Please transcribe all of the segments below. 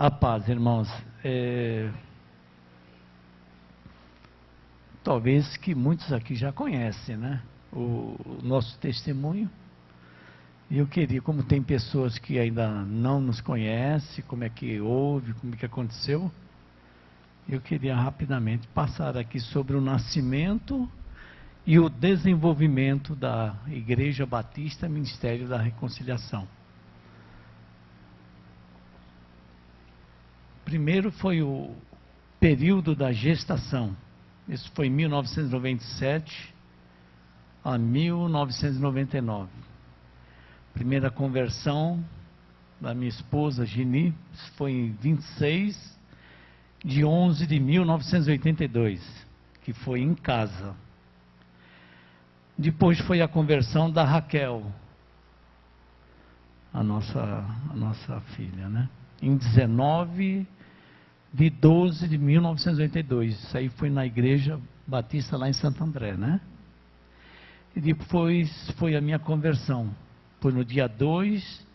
A paz, irmãos. Talvez que muitos aqui já conhecem, né? O nosso testemunho. E eu queria, como tem pessoas que ainda não nos conhecem, como é que houve, como é que aconteceu, eu queria rapidamente passar aqui sobre o nascimento e o desenvolvimento da Igreja Batista Ministério da Reconciliação. Primeiro foi o período da gestação. Isso foi em 1997 a 1999. Primeira conversão da minha esposa, Gini, foi em 26 de 11 de 1982, que foi em casa. Depois foi a conversão da Raquel, a nossa filha, né? Em 19 de 12 de 1982. Isso aí foi na Igreja Batista lá em Santo André, né? E depois foi a minha conversão. Foi no dia 2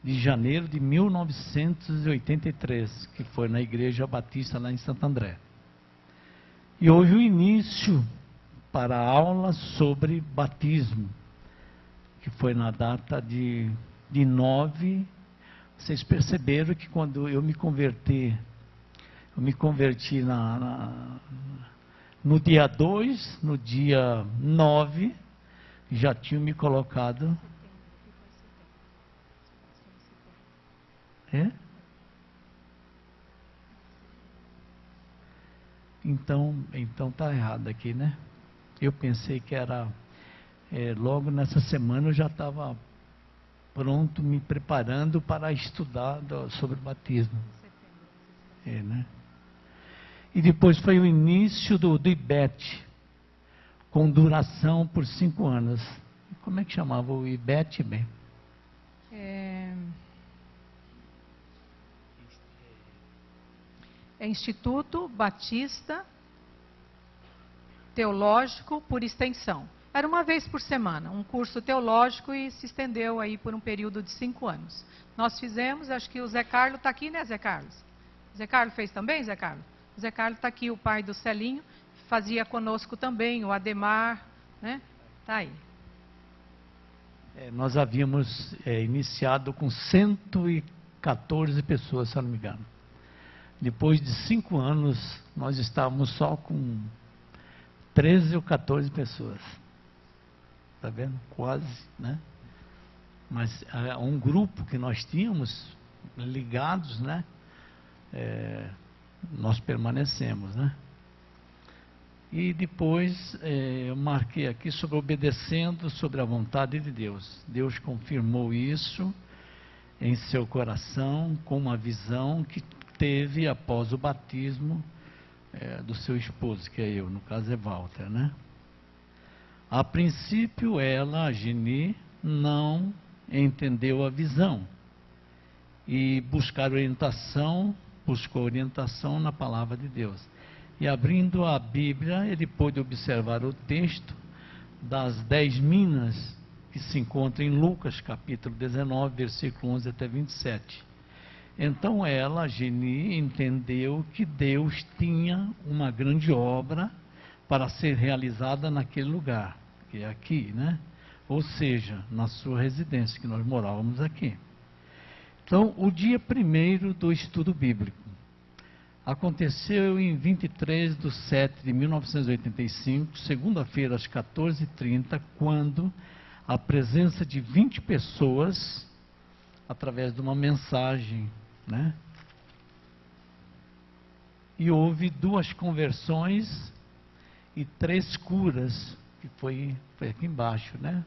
de janeiro de 1983, que foi na Igreja Batista lá em Santo André. E houve o início para a aula sobre batismo, que foi na data de 9. Vocês perceberam que quando eu me converti no dia 2, no dia 9, já tinham me colocado. Então tá errado aqui, né? Eu pensei que era logo nessa semana eu já estava pronto, me preparando para estudar sobre o batismo. Né? E depois foi o início do IBET, com duração por 5 anos. Como é que chamava o IBET, bem? É Instituto Batista Teológico por Extensão. Era uma vez por semana, um curso teológico, e se estendeu aí por um período de 5 anos. Nós fizemos, acho que o Zé Carlos está aqui, né, Zé Carlos? Zé Carlos fez também, Zé Carlos? O Zé Carlos está aqui, o pai do Celinho, fazia conosco também, o Ademar, né? Está aí. Nós havíamos iniciado com 114 pessoas, se eu não me engano. Depois de 5 anos, nós estávamos só com 13 ou 14 pessoas. Está vendo? Quase, né? Mas um grupo que nós tínhamos ligados, né? Nós permanecemos, né? E depois eu marquei aqui sobre obedecendo sobre a vontade de Deus. Deus confirmou isso em seu coração com uma visão que teve após o batismo do seu esposo, que é eu, no caso é Walter, né? A princípio ela, a Gini, não entendeu a visão e buscou orientação na palavra de Deus. E abrindo a Bíblia, ele pôde observar o texto das 10 minas que se encontra em Lucas, capítulo 19, versículo 11 até 27. Então ela, Gini, entendeu que Deus tinha uma grande obra para ser realizada naquele lugar, que é aqui, né? Ou seja, na sua residência, que nós morávamos aqui. Então, o dia primeiro do estudo bíblico aconteceu em 23 de 7 de 1985, segunda-feira, às 14h30, quando a presença de 20 pessoas, através de uma mensagem, né? E houve 2 conversões e 3 curas, que foi aqui embaixo, né?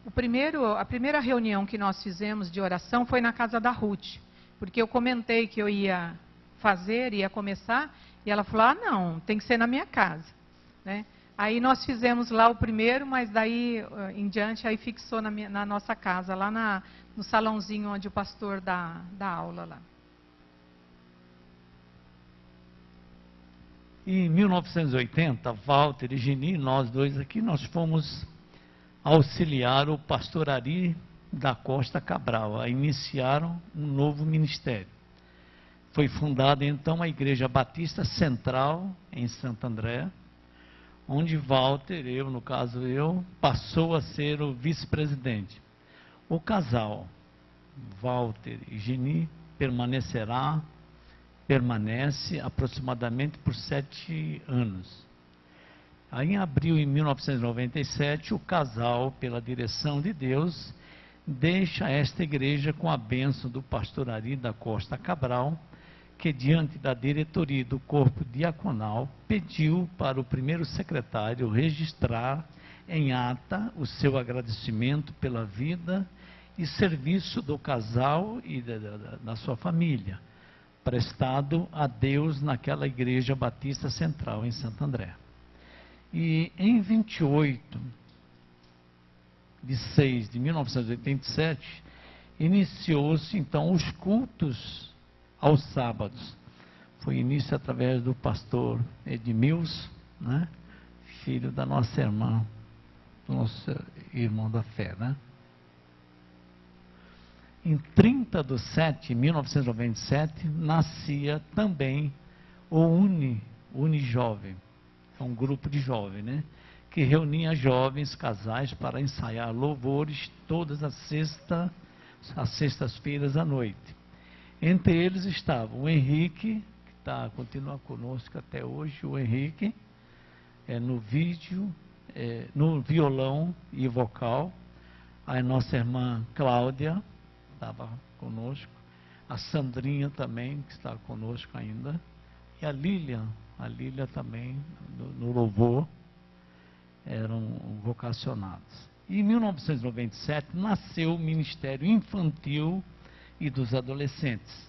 A primeira reunião que nós fizemos de oração foi na casa da Ruth, porque eu comentei que eu ia começar, e ela falou, não, tem que ser na minha casa, né? Aí nós fizemos lá o primeiro, mas daí em diante aí fixou na nossa casa, lá no salãozinho onde o pastor dá aula lá. E em 1980, Walter e Gini, nós dois aqui, nós fomos auxiliar o pastor Ari da Costa Cabral, a iniciaram um novo ministério. Foi fundada então a Igreja Batista Central em Santo André, onde Walter, no caso eu, passou a ser o vice-presidente. O casal, Walter e Geni, permanece aproximadamente por 7 anos. Aí, em abril de 1997, o casal, pela direção de Deus, deixa esta igreja com a bênção do pastor Ari da Costa Cabral, que diante da diretoria do corpo diaconal, pediu para o primeiro secretário registrar em ata o seu agradecimento pela vida e serviço do casal e da sua família, prestado a Deus naquela igreja batista central em Santo André. E em 28 de 6 de 1987, iniciou-se então os cultos aos sábados. Foi início através do pastor Edmilson, né? Filho da nossa irmã, do nosso irmão da fé, né? Em 30 de 7 de 1997, nascia também o Unijovem, é um grupo de jovens, né? Que reunia jovens, casais, para ensaiar louvores todas as sextas-feiras à noite. Entre eles estava o Henrique, que continua conosco até hoje, o Henrique, no vídeo, no violão e vocal, a nossa irmã Cláudia, estava conosco, a Sandrinha também, que está conosco ainda, e a Lília também, no louvor, eram vocacionados. E em 1997, nasceu o Ministério Infantil e dos Adolescentes.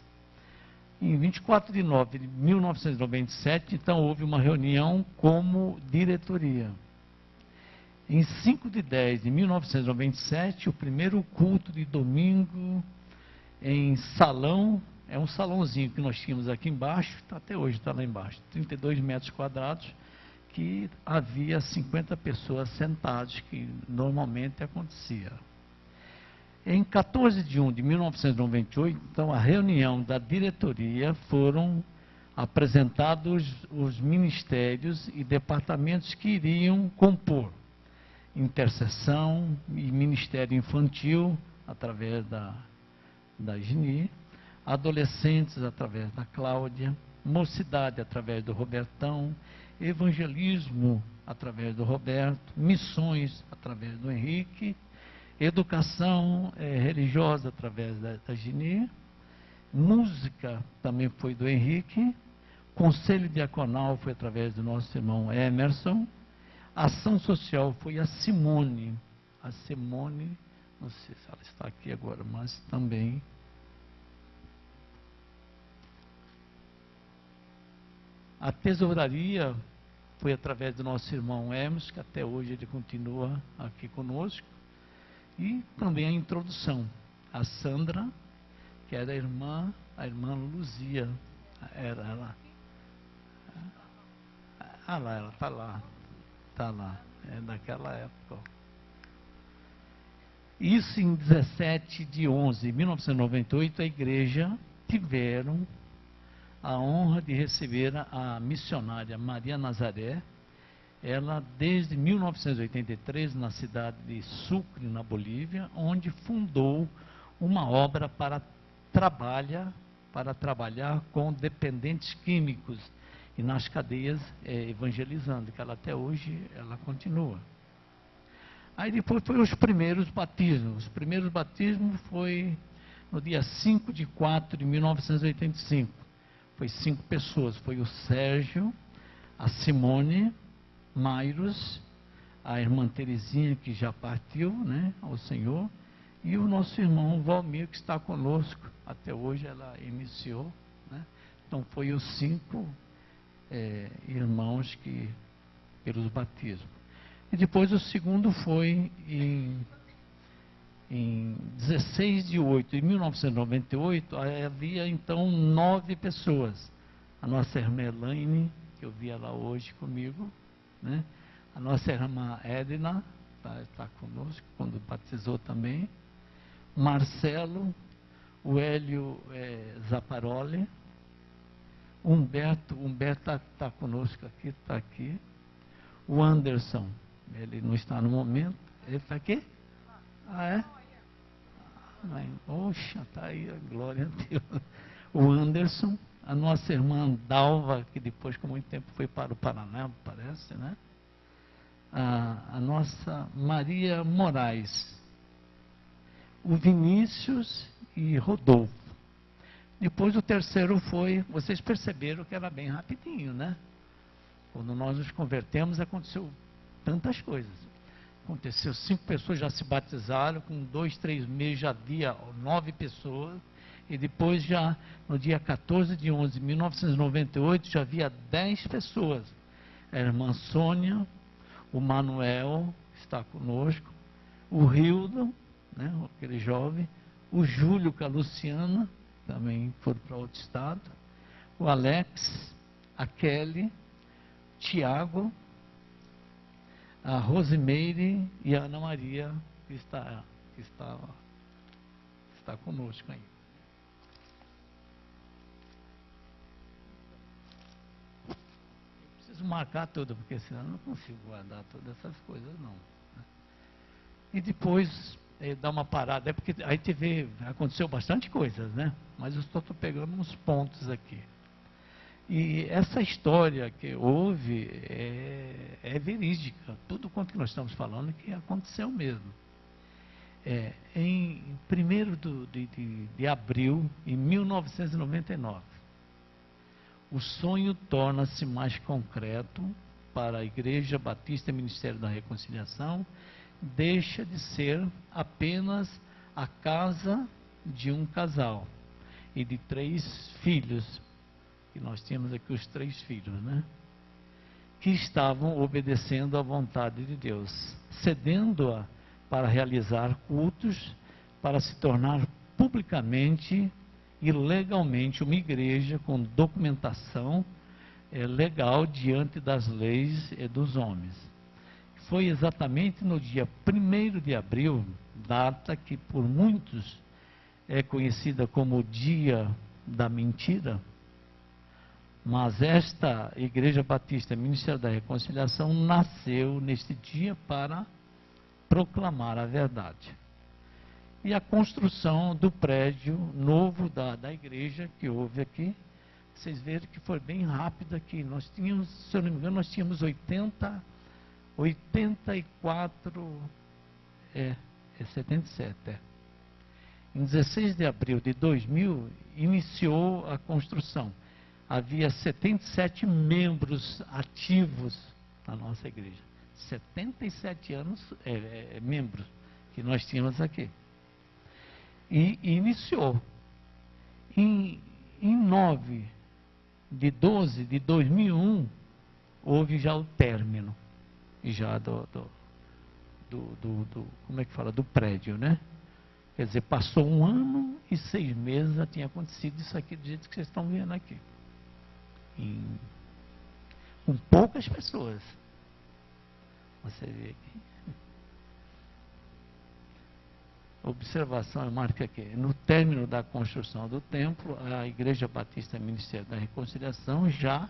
Em 24 de 9 de 1997, então, houve uma reunião como diretoria. Em 5 de 10 de 1997, o primeiro culto de domingo em salão, é um salãozinho que nós tínhamos aqui embaixo, até hoje está lá embaixo, 32 metros quadrados, que havia 50 pessoas sentadas, que normalmente acontecia. Em 14 de 1 de 1998, então, a reunião da diretoria, foram apresentados os ministérios e departamentos que iriam compor intercessão e ministério infantil, através da Geni, adolescentes, através da Cláudia, mocidade, através do Robertão, evangelismo, através do Roberto, missões, através do Henrique, educação religiosa, através da Geni, música também foi do Henrique, conselho diaconal foi através do nosso irmão Emerson, ação social foi a Simone, não sei se ela está aqui agora, mas também. A tesouraria foi através do nosso irmão Emerson, que até hoje ele continua aqui conosco. E também a introdução, a Sandra, que era a irmã Luzia, era ela. Ah lá, ela está lá, é daquela época. Isso em 17 de 11 de 1998, a igreja tiveram a honra de receber a missionária Maria Nazaré. Ela, desde 1983, na cidade de Sucre, na Bolívia, onde fundou uma obra para trabalhar com dependentes químicos e nas cadeias, evangelizando, que ela até hoje ela continua. Aí depois foi os primeiros batismos. Os primeiros batismos foi no dia 5 de 4 de 1985. Foi 5 pessoas, foi o Sérgio, a Simone, Mairos, a irmã Terezinha, que já partiu, né, ao Senhor, e o nosso irmão Valmir, que está conosco até hoje. Ela iniciou, né? Então foi os 5 irmãos que pelos batismos. E depois o segundo foi em 16 de 8 de 1998, havia então 9 pessoas. A nossa irmã Elaine, que eu vi ela hoje comigo, né? A nossa irmã Edna está conosco, quando batizou também. Marcelo, o Hélio Zaparoli, Humberto está conosco aqui, está aqui. O Anderson, ele não está no momento, ele está aqui? Ah, é? Poxa, está aí, a glória a Deus. O Anderson, a nossa irmã Dalva, que depois com muito tempo foi para o Paraná, parece, né? A nossa Maria Moraes, o Vinícius e Rodolfo. Depois o terceiro foi, vocês perceberam que era bem rapidinho, né? Quando nós nos convertemos, aconteceu tantas coisas. Aconteceu, 5 pessoas já se batizaram, com 2, 3 meses já havia 9 pessoas, e depois já, no dia 14 de 11 de 1998, já havia 10 pessoas. A irmã Sônia, o Manuel está conosco, o Rildo, né, aquele jovem, o Júlio com a Luciana, também foram para outro estado, o Alex, a Kelly, Tiago, a Rosimeire e a Ana Maria, que está conosco aí. Eu preciso marcar tudo, porque senão eu não consigo guardar todas essas coisas, não. E depois dar uma parada, porque aí aconteceu bastante coisas, né? Mas eu estou pegando uns pontos aqui. E essa história que houve é verídica. Tudo quanto nós estamos falando que aconteceu mesmo. Em 1º de abril, em 1999, o sonho torna-se mais concreto para a Igreja Batista Ministério da Reconciliação, deixa de ser apenas a casa de um casal e de 3 filhos, que nós tínhamos aqui os 3 filhos, né? Que estavam obedecendo à vontade de Deus, cedendo-a para realizar cultos, para se tornar publicamente e legalmente uma igreja com documentação legal diante das leis dos homens. Foi exatamente no dia 1º de abril, data que por muitos é conhecida como o Dia da Mentira, mas esta Igreja Batista Ministério da Reconciliação nasceu neste dia para proclamar a verdade. E a construção do prédio novo da igreja que houve aqui, vocês veem que foi bem rápido aqui. Nós tínhamos, se eu não me engano, nós tínhamos 84, 77, Em 16 de abril de 2000, iniciou a construção. Havia 77 membros ativos na nossa igreja. 77 membros que nós tínhamos aqui. E iniciou. Em 9 de 12 de 2001, houve já o término já como é que fala? Do prédio, né? Quer dizer, passou 1 ano e 6 meses, já tinha acontecido isso aqui do jeito que vocês estão vendo aqui. Com poucas pessoas. Você vê aqui. Observação, eu marco aqui. No término da construção do templo, a Igreja Batista Ministério da Reconciliação já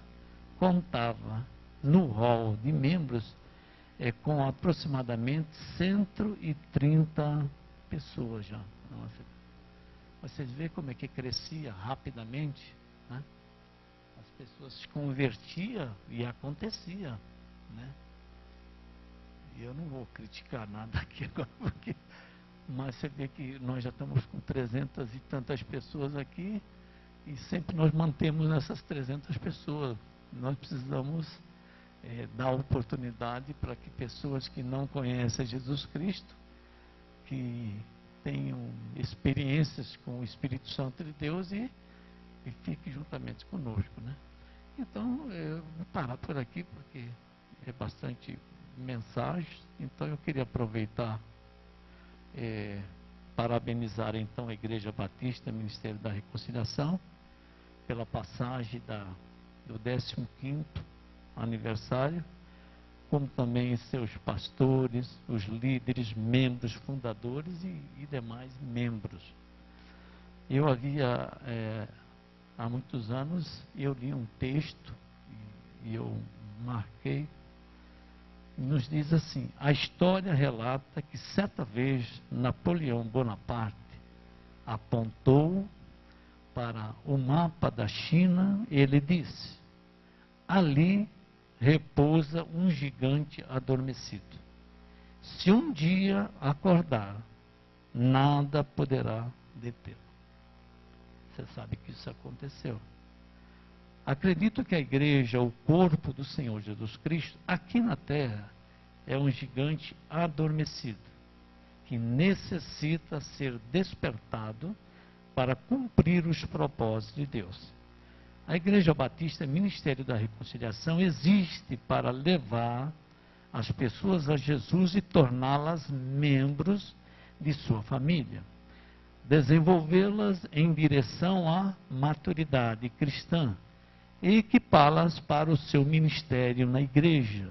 contava no hall de membros com aproximadamente 130 pessoas já. Vocês veem como é que crescia rapidamente, né? As pessoas se convertiam e acontecia, né? E eu não vou criticar nada aqui agora, mas você vê que nós já estamos com 300 e tantas pessoas aqui, e sempre nós mantemos essas 300 pessoas. Nós precisamos dar oportunidade para que pessoas que não conhecem Jesus Cristo, que tenham experiências com o Espírito Santo de Deus e fiquem juntamente conosco, né? Então, eu vou parar por aqui, porque é bastante mensagem. Então, eu queria aproveitar, parabenizar então a Igreja Batista, Ministério da Reconciliação, pela passagem do 15º aniversário, como também seus pastores, os líderes, membros, fundadores e demais membros. Eu havia, há muitos anos, eu li um texto e eu marquei, nos diz assim: a história relata que certa vez Napoleão Bonaparte apontou para o mapa da China, ele disse: ali repousa um gigante adormecido. Se um dia acordar, nada poderá detê-lo. Você sabe que isso aconteceu. Acredito que a igreja, o corpo do Senhor Jesus Cristo, aqui na terra, é um gigante adormecido, que necessita ser despertado para cumprir os propósitos de Deus. A Igreja Batista Ministério da Reconciliação existe para levar as pessoas a Jesus e torná-las membros de sua família, desenvolvê-las em direção à maturidade cristã e equipá-las para o seu ministério na igreja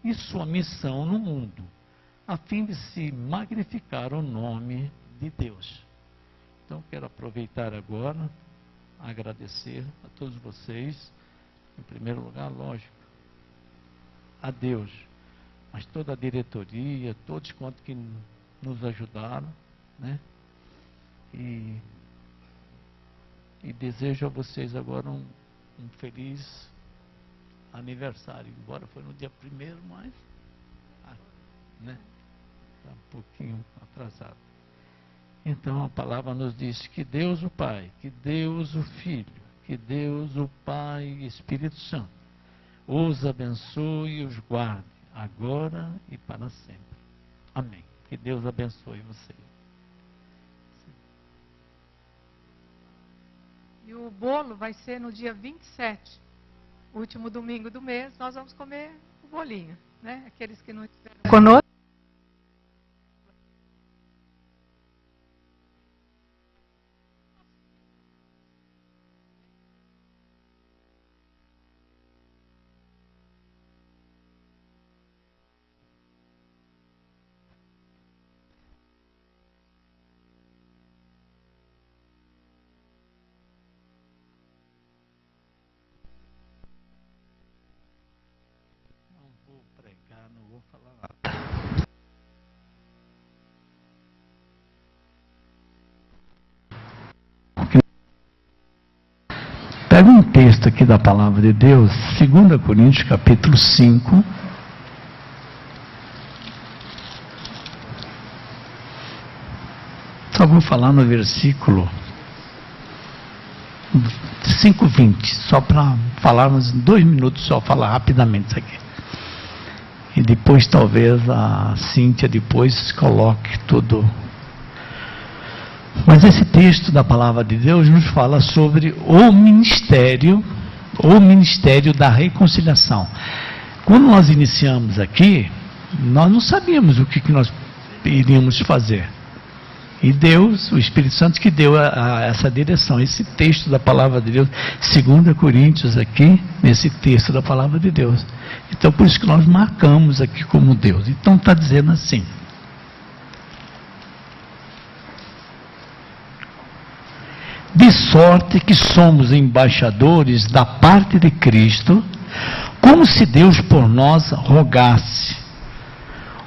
e sua missão no mundo, a fim de se magnificar o nome de Deus. Então, quero aproveitar agora, agradecer a todos vocês, em primeiro lugar, lógico, a Deus, mas toda a diretoria, todos quantos que nos ajudaram, né? E desejo a vocês agora um feliz aniversário, embora foi no dia 1º, mas né? Está um pouquinho atrasado. Então a palavra nos diz que Deus o Pai, que Deus o Filho, que Deus o Pai e Espírito Santo os abençoe e os guarde, agora e para sempre. Amém. Que Deus abençoe você. E o bolo vai ser no dia 27, último domingo do mês, nós vamos comer o bolinho, né? Aqueles que não estiveram conosco. Não vou falar nada. Pega um texto aqui da palavra de Deus, 2 Coríntios capítulo 5. Só vou falar no versículo 5:20, só para falarmos em 2 minutos, só falar rapidamente isso aqui. E depois talvez a Cíntia depois coloque tudo. Mas esse texto da palavra de Deus nos fala sobre o ministério da reconciliação. Quando nós iniciamos aqui, nós não sabíamos o que nós iríamos fazer. E Deus, o Espírito Santo, que deu essa direção. Esse texto da palavra de Deus, 2 Coríntios aqui, nesse texto da palavra de Deus. Então, por isso que nós marcamos aqui como Deus. Então, está dizendo assim: de sorte que somos embaixadores da parte de Cristo, como se Deus por nós rogasse.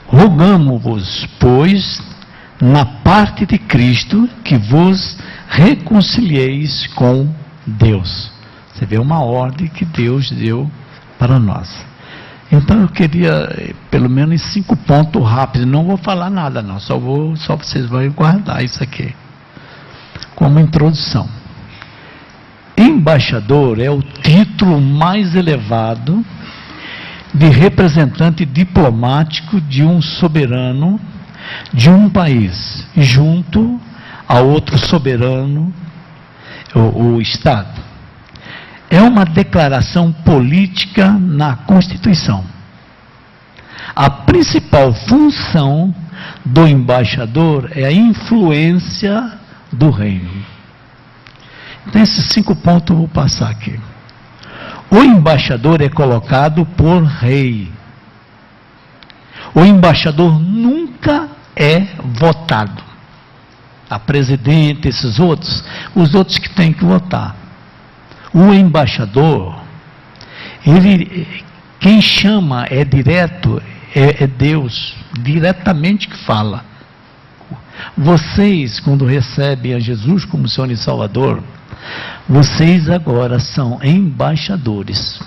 Rogamo-vos, pois, na parte de Cristo, que vos reconcilieis com Deus. Você vê uma ordem que Deus deu para nós. Então eu queria, pelo menos em 5 pontos rápidos, não vou falar nada não, só vocês vão guardar isso aqui, como introdução. Embaixador é o título mais elevado de representante diplomático de um soberano de um país, junto a outro soberano, o Estado. É uma declaração política na Constituição. A principal função do embaixador é a influência do reino. Então, esses 5 pontos eu vou passar aqui. O embaixador é colocado por rei. O embaixador nunca é votado. A presidente, esses outros, os outros que têm que votar. O embaixador, quem chama é direto, é Deus, diretamente que fala. Vocês, quando recebem a Jesus como Senhor e Salvador, vocês agora são embaixadores.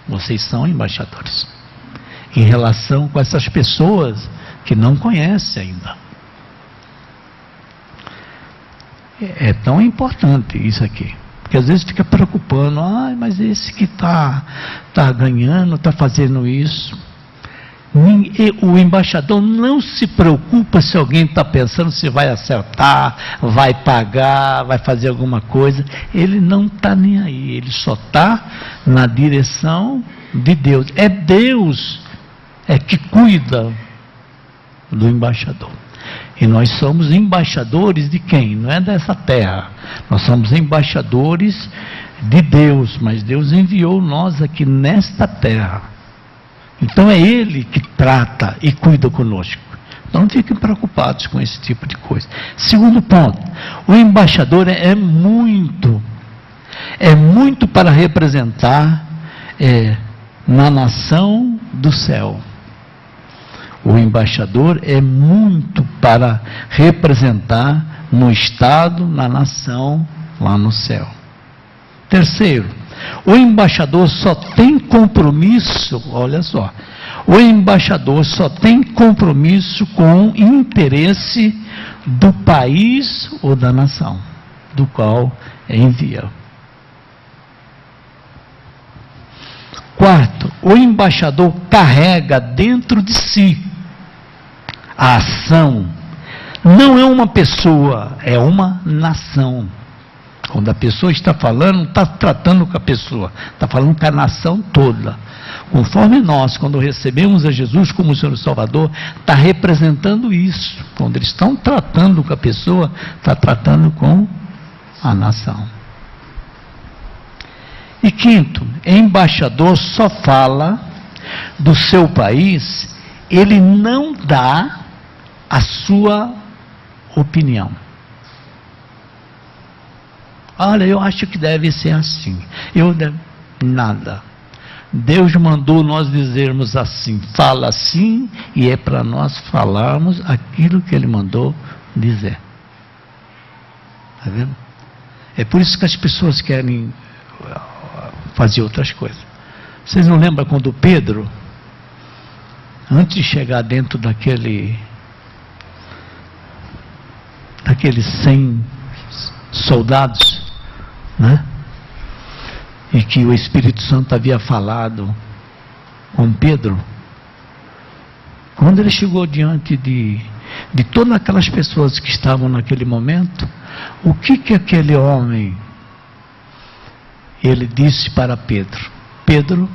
Vocês são embaixadores. Em relação com essas pessoas que não conhecem ainda. É tão importante isso aqui. Porque às vezes fica preocupando. Mas esse que está ganhando, está fazendo isso. O embaixador não se preocupa se alguém está pensando se vai acertar, vai pagar, vai fazer alguma coisa. Ele não está nem aí. Ele só está na direção de Deus. É Deus que cuida do embaixador. E nós somos embaixadores de quem? Não é dessa terra. Nós somos embaixadores de Deus, mas Deus enviou nós aqui nesta terra. Então é Ele que trata e cuida conosco. Então não fiquem preocupados com esse tipo de coisa. Segundo ponto, o embaixador é muito para representar na nação do céu. O embaixador é muito para representar no estado, na nação, lá no céu. Terceiro, o embaixador só tem compromisso, olha só, o embaixador só tem compromisso com o interesse do país ou da nação, do qual envia. Quarto, o embaixador carrega dentro de si a ação. Não é uma pessoa, é uma nação. Quando a pessoa está falando, não está tratando com a pessoa, está falando com a nação toda. Conforme nós, quando recebemos a Jesus como Senhor e Salvador, está representando isso. Quando eles estão tratando com a pessoa, está tratando com a nação. E quinto, embaixador só fala do seu país, ele não dá a sua opinião. Olha, eu acho que deve ser assim. Nada. Deus mandou nós dizermos assim, fala assim, e é para nós falarmos aquilo que Ele mandou dizer. Está vendo? É por isso que as pessoas querem fazer outras coisas. Vocês não lembram quando Pedro, antes de chegar dentro daqueles 100 soldados, né? E que o Espírito Santo havia falado com Pedro, quando ele chegou diante de todas aquelas pessoas que estavam naquele momento, o que aquele homem, ele disse para Pedro: Pedro,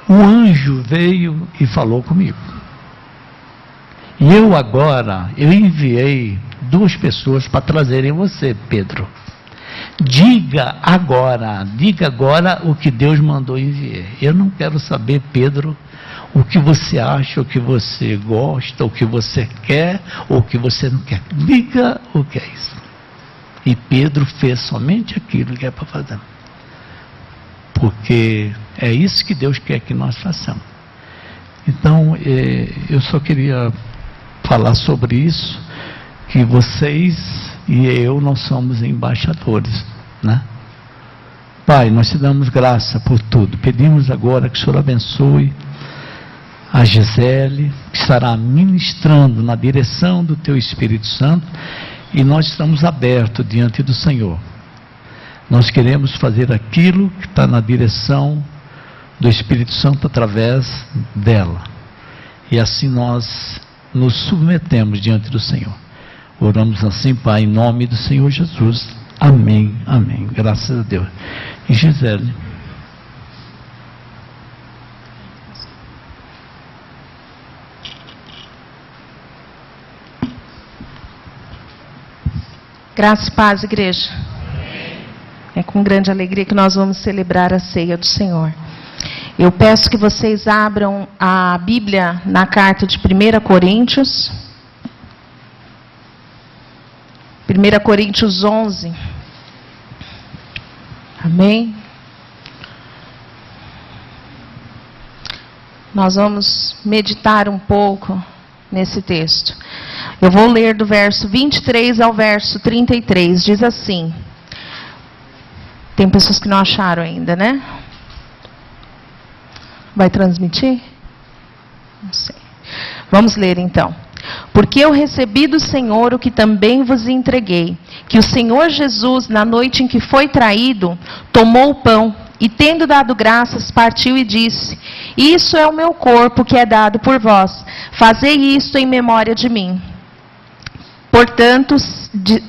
o anjo veio e falou comigo, e eu enviei 2 pessoas para trazerem você, Pedro. Diga agora o que Deus mandou enviar. Eu não quero saber, Pedro, o que você acha, o que você gosta, o que você quer, ou o que você não quer. Diga o que é isso. E Pedro fez somente aquilo que é para fazer. Porque é isso que Deus quer que nós façamos. Então, eu só queria falar sobre isso, que vocês e eu, nós somos embaixadores, né? Pai, nós te damos graça por tudo. Pedimos agora que o Senhor abençoe a Gisele, que estará ministrando na direção do Teu Espírito Santo, e nós estamos abertos diante do Senhor. Nós queremos fazer aquilo que está na direção do Espírito Santo através dela. E assim nós nos submetemos diante do Senhor. Oramos assim, Pai, em nome do Senhor Jesus. Amém, amém. Graças a Deus. E Gisele. Graça e paz, igreja. É com grande alegria que nós vamos celebrar a ceia do Senhor. Eu peço que vocês abram a Bíblia na carta de 1 Coríntios. 1 Coríntios 11. Amém? Nós vamos meditar um pouco nesse texto. Eu vou ler do verso 23 ao verso 33. Diz assim. Tem pessoas que não acharam ainda, né? Vai transmitir? Não sei. Vamos ler então. Porque eu recebi do Senhor o que também vos entreguei, que o Senhor Jesus, na noite em que foi traído, tomou o pão e, tendo dado graças, partiu e disse: Isso é o meu corpo que é dado por vós. Fazei isto em memória de mim. Portanto,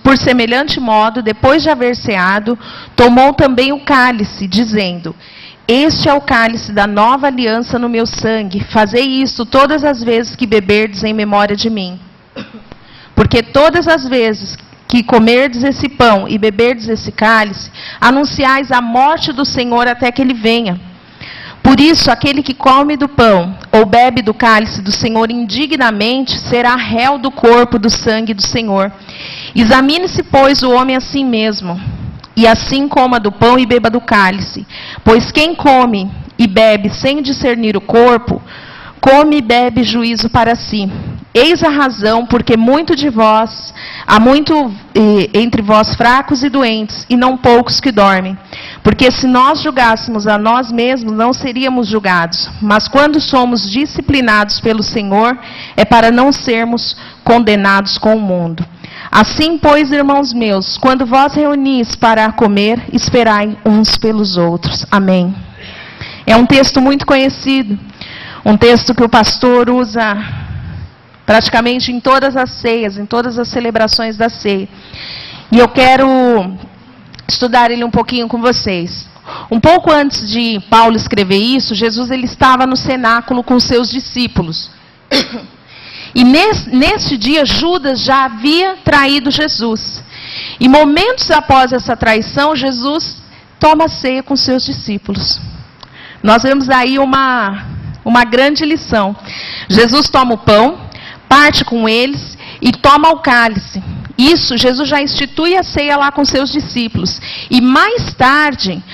por semelhante modo, depois de haver ceado, tomou também o cálice, dizendo: Este é o cálice da nova aliança no meu sangue. Fazei isto todas as vezes que beberdes em memória de mim. Porque todas as vezes que comerdes esse pão e beberdes esse cálice, anunciais a morte do Senhor até que ele venha. Por isso, aquele que come do pão ou bebe do cálice do Senhor indignamente, será réu do corpo, do sangue do Senhor. Examine-se, pois, o homem a si mesmo, e assim coma do pão e beba do cálice. Pois quem come e bebe sem discernir o corpo, come e bebe juízo para si. Eis a razão porque há muito entre vós fracos e doentes, e não poucos que dormem. Porque se nós julgássemos a nós mesmos, não seríamos julgados. Mas quando somos disciplinados pelo Senhor, é para não sermos condenados com o mundo. Assim, pois, irmãos meus, quando vós reunis para comer, esperai uns pelos outros. Amém. É um texto muito conhecido. Um texto que o pastor usa praticamente em todas as ceias, em todas as celebrações da ceia. E eu quero estudar ele um pouquinho com vocês. Um pouco antes de Paulo escrever isso, Jesus ele estava no cenáculo com os seus discípulos. E neste dia, Judas já havia traído Jesus. E momentos após essa traição, Jesus toma a ceia com seus discípulos. Nós vemos aí uma grande lição. Jesus toma o pão, parte com eles e toma o cálice. Isso, Jesus já institui a ceia lá com seus discípulos. E mais tarde,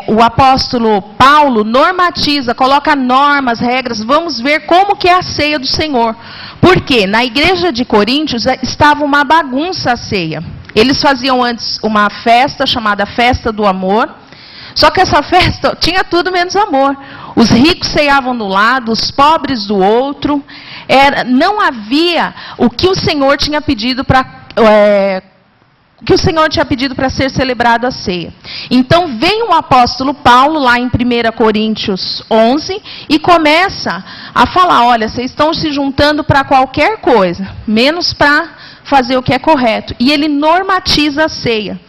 o apóstolo Paulo normatiza, coloca normas, regras. Vamos ver como que é a ceia do Senhor. Porque na igreja de Coríntios estava uma bagunça a ceia. Eles faziam antes uma festa chamada Festa do Amor. Só que essa festa tinha tudo menos amor. Os ricos ceiavam do lado, os pobres do outro. Não havia o que o Senhor tinha pedido para ser celebrado a ceia. Então vem o apóstolo Paulo lá em 1 Coríntios 11 e começa a falar: olha, vocês estão se juntando para qualquer coisa, menos para fazer o que é correto. E ele normatiza a ceia.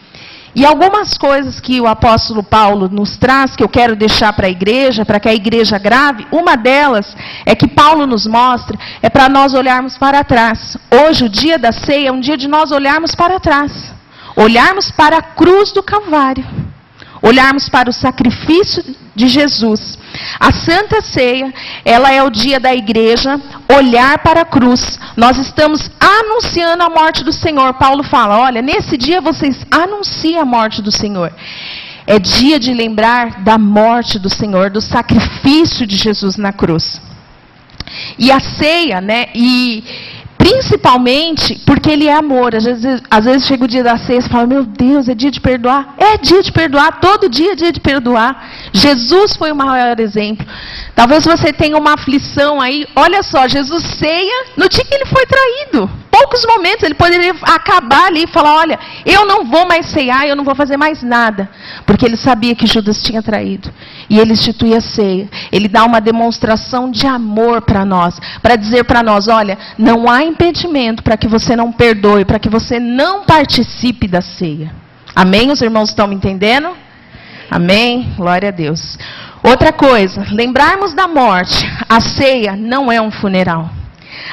E algumas coisas que o apóstolo Paulo nos traz, que eu quero deixar para a igreja, para que a igreja grave, uma delas é que Paulo nos mostra, é para nós olharmos para trás. Hoje, o dia da ceia, é um dia de nós olharmos para trás. Olharmos para a cruz do Calvário. Olharmos para o sacrifício de Jesus. A Santa Ceia, ela é o dia da igreja olhar para a cruz. Nós estamos anunciando a morte do Senhor. Paulo fala: olha, nesse dia vocês anunciam a morte do Senhor. É dia de lembrar da morte do Senhor, do sacrifício de Jesus na cruz. E a ceia, né? E principalmente porque ele é amor. Às vezes chega o dia da ceia e fala: meu Deus, é dia de perdoar? É dia de perdoar, todo dia é dia de perdoar. Jesus foi o maior exemplo. Talvez você tenha uma aflição aí. Olha só, Jesus ceia no dia que ele foi traído. Poucos momentos ele poderia acabar ali e falar: olha, eu não vou mais ceiar, eu não vou fazer mais nada. Porque ele sabia que Judas tinha traído. E ele institui a ceia. Ele dá uma demonstração de amor para nós. Para dizer para nós: olha, não há impedimento para que você não perdoe, para que você não participe da ceia. Amém? Os irmãos estão me entendendo? Amém? Glória a Deus. Outra coisa, lembrarmos da morte. A ceia não é um funeral.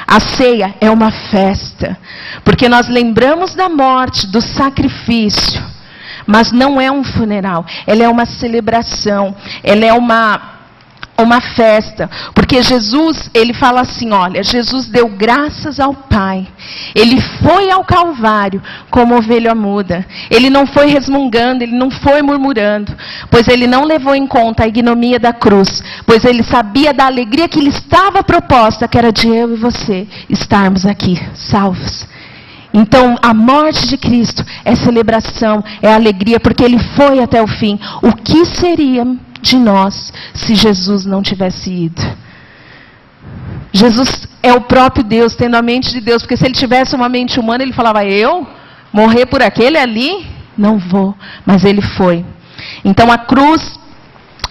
A ceia é uma festa. Porque nós lembramos da morte, do sacrifício. Mas não é um funeral. Ela é uma celebração. Ela é uma festa, porque Jesus, ele fala assim, olha, Jesus deu graças ao Pai, ele foi ao Calvário como ovelha muda, ele não foi resmungando, ele não foi murmurando, pois ele não levou em conta a ignomia da cruz, pois ele sabia da alegria que lhe estava proposta, que era de eu e você estarmos aqui, salvos. Então, a morte de Cristo é celebração, é alegria, porque ele foi até o fim. O que seria de nós se Jesus não tivesse ido? Jesus é o próprio Deus, tendo a mente de Deus, porque se ele tivesse uma mente humana, ele falava, eu morrer por aquele ali? Não vou, mas ele foi. Então a cruz,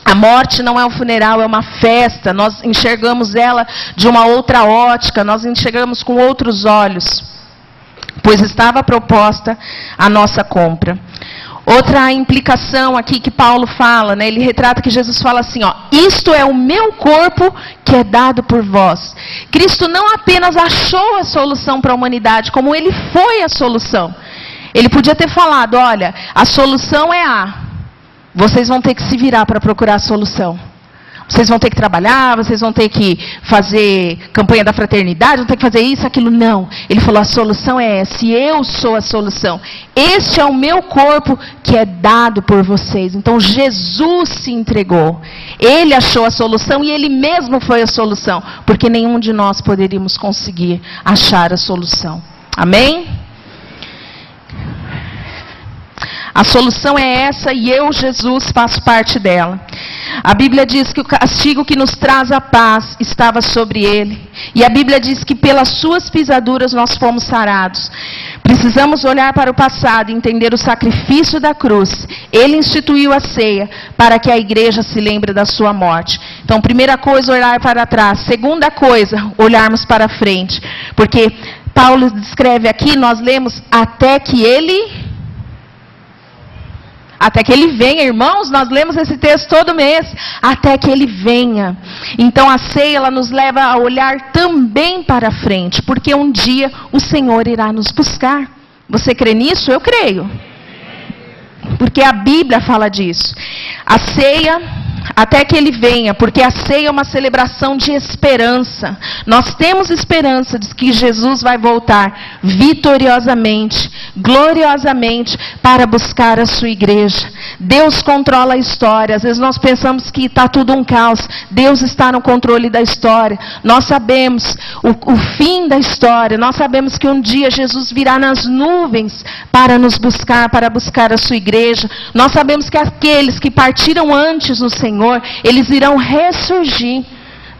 a morte não é um funeral, é uma festa, nós enxergamos ela de uma outra ótica, nós enxergamos com outros olhos, pois estava proposta a nossa compra. Outra implicação aqui que Paulo fala, né, ele retrata que Jesus fala assim, ó, isto é o meu corpo que é dado por vós. Cristo não apenas achou a solução para a humanidade, como ele foi a solução. Ele podia ter falado, olha, a solução é A, vocês vão ter que se virar para procurar a solução. Vocês vão ter que trabalhar, vocês vão ter que fazer campanha da fraternidade, vão ter que fazer isso, aquilo. Não. Ele falou, a solução é essa, e eu sou a solução. Este é o meu corpo que é dado por vocês. Então Jesus se entregou. Ele achou a solução e ele mesmo foi a solução. Porque nenhum de nós poderíamos conseguir achar a solução. Amém? A solução é essa e eu, Jesus, faço parte dela. A Bíblia diz que o castigo que nos traz a paz estava sobre ele. E a Bíblia diz que pelas suas pisaduras nós fomos sarados. Precisamos olhar para o passado e entender o sacrifício da cruz. Ele instituiu a ceia para que a igreja se lembre da sua morte. Então, primeira coisa, olhar para trás. Segunda coisa, olharmos para frente. Porque Paulo descreve aqui, nós lemos, até que ele venha, irmãos, nós lemos esse texto todo mês, até que ele venha. Então a ceia, ela nos leva a olhar também para frente, porque um dia o Senhor irá nos buscar. Você crê nisso? Eu creio. Porque a Bíblia fala disso. A ceia, até que ele venha, porque a ceia é uma celebração de esperança. Nós temos esperança de que Jesus vai voltar vitoriosamente, gloriosamente, para buscar a sua igreja. Deus controla a história. Às vezes nós pensamos que está tudo um caos. Deus está no controle da história. Nós sabemos o fim da história. Nós sabemos que um dia Jesus virá nas nuvens para nos buscar, para buscar a sua igreja. Nós sabemos que aqueles que partiram antes no Senhor, eles irão ressurgir.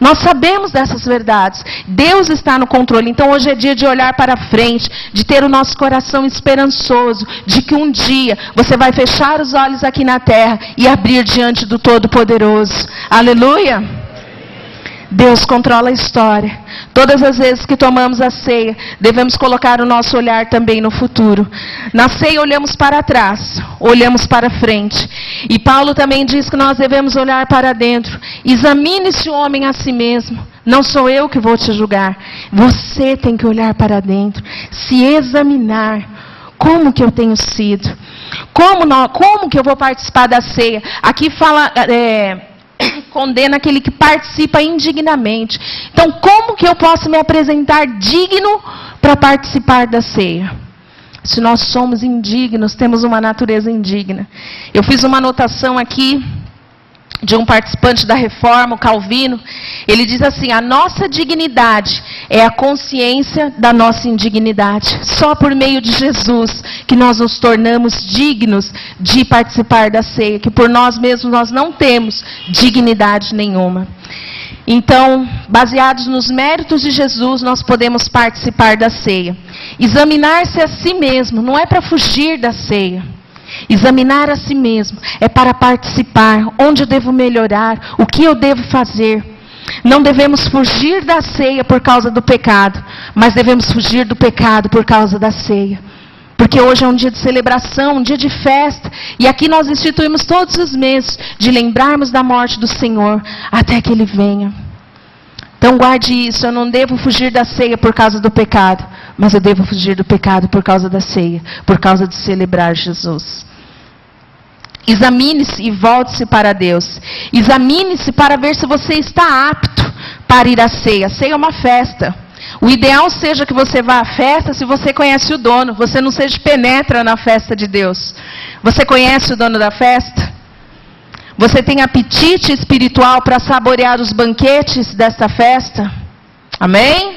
Nós sabemos dessas verdades. Deus está no controle. Então hoje é dia de olhar para frente, de ter o nosso coração esperançoso, de que um dia você vai fechar os olhos aqui na terra e abrir diante do Todo-Poderoso. Aleluia! Deus controla a história. Todas as vezes que tomamos a ceia, devemos colocar o nosso olhar também no futuro. Na ceia olhamos para trás, olhamos para frente. E Paulo também diz que nós devemos olhar para dentro. Examine-se o homem a si mesmo. Não sou eu que vou te julgar. Você tem que olhar para dentro, se examinar. Como que eu tenho sido? Como que eu vou participar da ceia? Aqui fala... condena aquele que participa indignamente. Então, como que eu posso me apresentar digno para participar da ceia? Se nós somos indignos, temos uma natureza indigna. Eu fiz uma anotação aqui de um participante da Reforma, o Calvino. Ele diz assim: a nossa dignidade é a consciência da nossa indignidade. Só por meio de Jesus que nós nos tornamos dignos de participar da ceia, que por nós mesmos nós não temos dignidade nenhuma. Então, baseados nos méritos de Jesus, nós podemos participar da ceia. Examinar-se a si mesmo não é para fugir da ceia. Examinar a si mesmo é para participar. Onde eu devo melhorar? O que eu devo fazer? Não devemos fugir da ceia por causa do pecado, mas devemos fugir do pecado por causa da ceia. Porque hoje é um dia de celebração, um dia de festa. E aqui nós instituímos todos os meses de lembrarmos da morte do Senhor até que Ele venha. Então guarde isso, eu não devo fugir da ceia por causa do pecado, mas eu devo fugir do pecado por causa da ceia, por causa de celebrar Jesus. Examine-se e volte-se para Deus. Examine-se para ver se você está apto para ir à ceia. A ceia é uma festa. O ideal seja que você vá à festa se você conhece o dono. Você não seja penetra na festa de Deus. Você conhece o dono da festa? Você tem apetite espiritual para saborear os banquetes desta festa? Amém?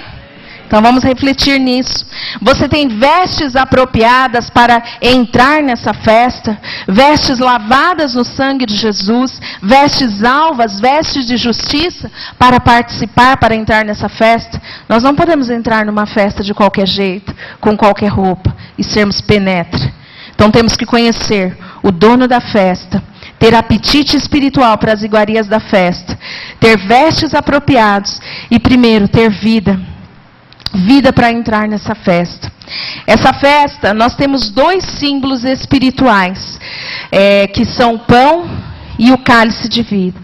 Então vamos refletir nisso. Você tem vestes apropriadas para entrar nessa festa? Vestes lavadas no sangue de Jesus? Vestes alvas, vestes de justiça para participar, para entrar nessa festa? Nós não podemos entrar numa festa de qualquer jeito, com qualquer roupa e sermos penetra. Então temos que conhecer o dono da festa, ter apetite espiritual para as iguarias da festa, ter vestes apropriados e primeiro ter vida para entrar nessa festa. Essa festa, nós temos 2 símbolos espirituais, que são o pão e o cálice de vida.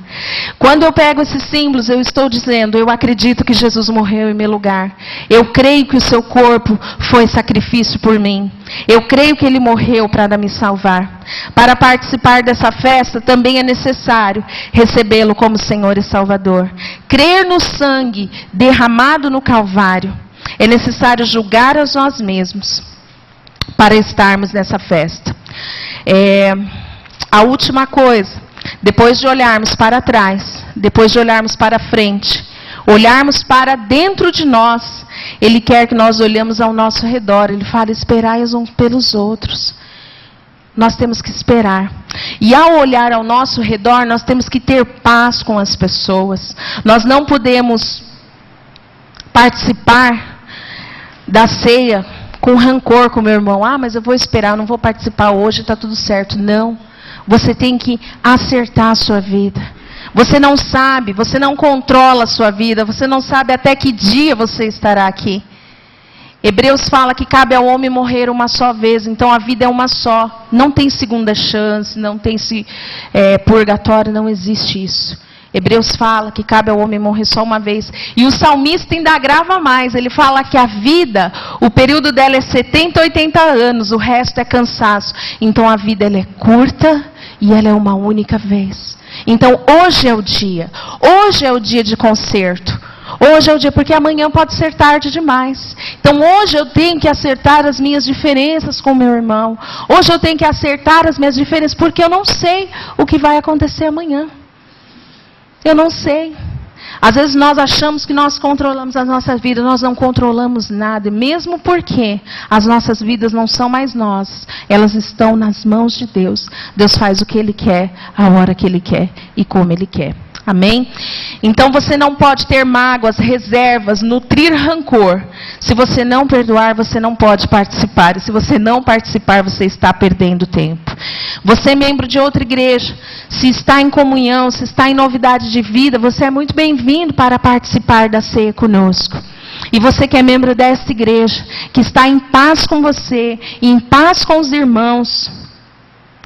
Quando eu pego esses símbolos, eu estou dizendo, eu acredito que Jesus morreu em meu lugar. Eu creio que o seu corpo foi sacrifício por mim. Eu creio que ele morreu para me salvar. Para participar dessa festa, também é necessário recebê-lo como Senhor e Salvador. Crer no sangue derramado no Calvário. É necessário julgar a nós mesmos para estarmos nessa festa. A última coisa, depois de olharmos para trás, depois de olharmos para frente, olharmos para dentro de nós, Ele quer que nós olhemos ao nosso redor. Ele fala, esperai uns pelos outros. Nós temos que esperar. E ao olhar ao nosso redor, nós temos que ter paz com as pessoas. Nós não podemos participar da ceia com rancor com o meu irmão. Mas eu vou esperar, eu não vou participar hoje, está tudo certo. Não. Você tem que acertar a sua vida. Você não sabe, você não controla a sua vida, você não sabe até que dia você estará aqui. Hebreus fala que cabe ao homem morrer uma só vez, então a vida é uma só. Não tem segunda chance, não tem purgatório, não existe isso. Hebreus fala que cabe ao homem morrer só uma vez. E o salmista ainda agrava mais. Ele fala que a vida, o período dela é 70, 80 anos. O resto é cansaço. Então a vida ela é curta e ela é uma única vez. Então hoje é o dia. Hoje é o dia de conserto. Hoje é o dia, porque amanhã pode ser tarde demais. Então hoje eu tenho que acertar as minhas diferenças com meu irmão. Hoje eu tenho que acertar as minhas diferenças, porque eu não sei o que vai acontecer amanhã. Eu não sei. Às vezes nós achamos que nós controlamos a nossa vida, nós não controlamos nada, mesmo porque as nossas vidas não são mais nossas, elas estão nas mãos de Deus. Deus faz o que Ele quer, a hora que Ele quer e como Ele quer. Amém? Então você não pode ter mágoas, reservas, nutrir rancor. Se você não perdoar, você não pode participar. E se você não participar, você está perdendo tempo. Você é membro de outra igreja, se está em comunhão, se está em novidade de vida, você é muito bem-vindo para participar da ceia conosco. E você que é membro desta igreja, que está em paz com você, em paz com os irmãos,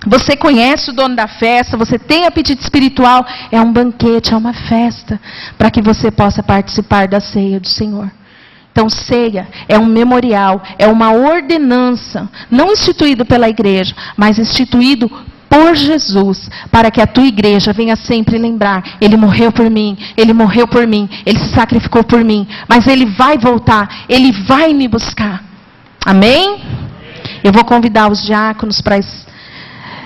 você conhece o dono da festa, você tem apetite espiritual, é um banquete, é uma festa, para que você possa participar da ceia do Senhor. Então, ceia é um memorial, é uma ordenança, não instituído pela igreja, mas instituído por Jesus, para que a tua igreja venha sempre lembrar, Ele morreu por mim, Ele morreu por mim, Ele se sacrificou por mim, mas Ele vai voltar, Ele vai me buscar. Amém? Eu vou convidar os diáconos para...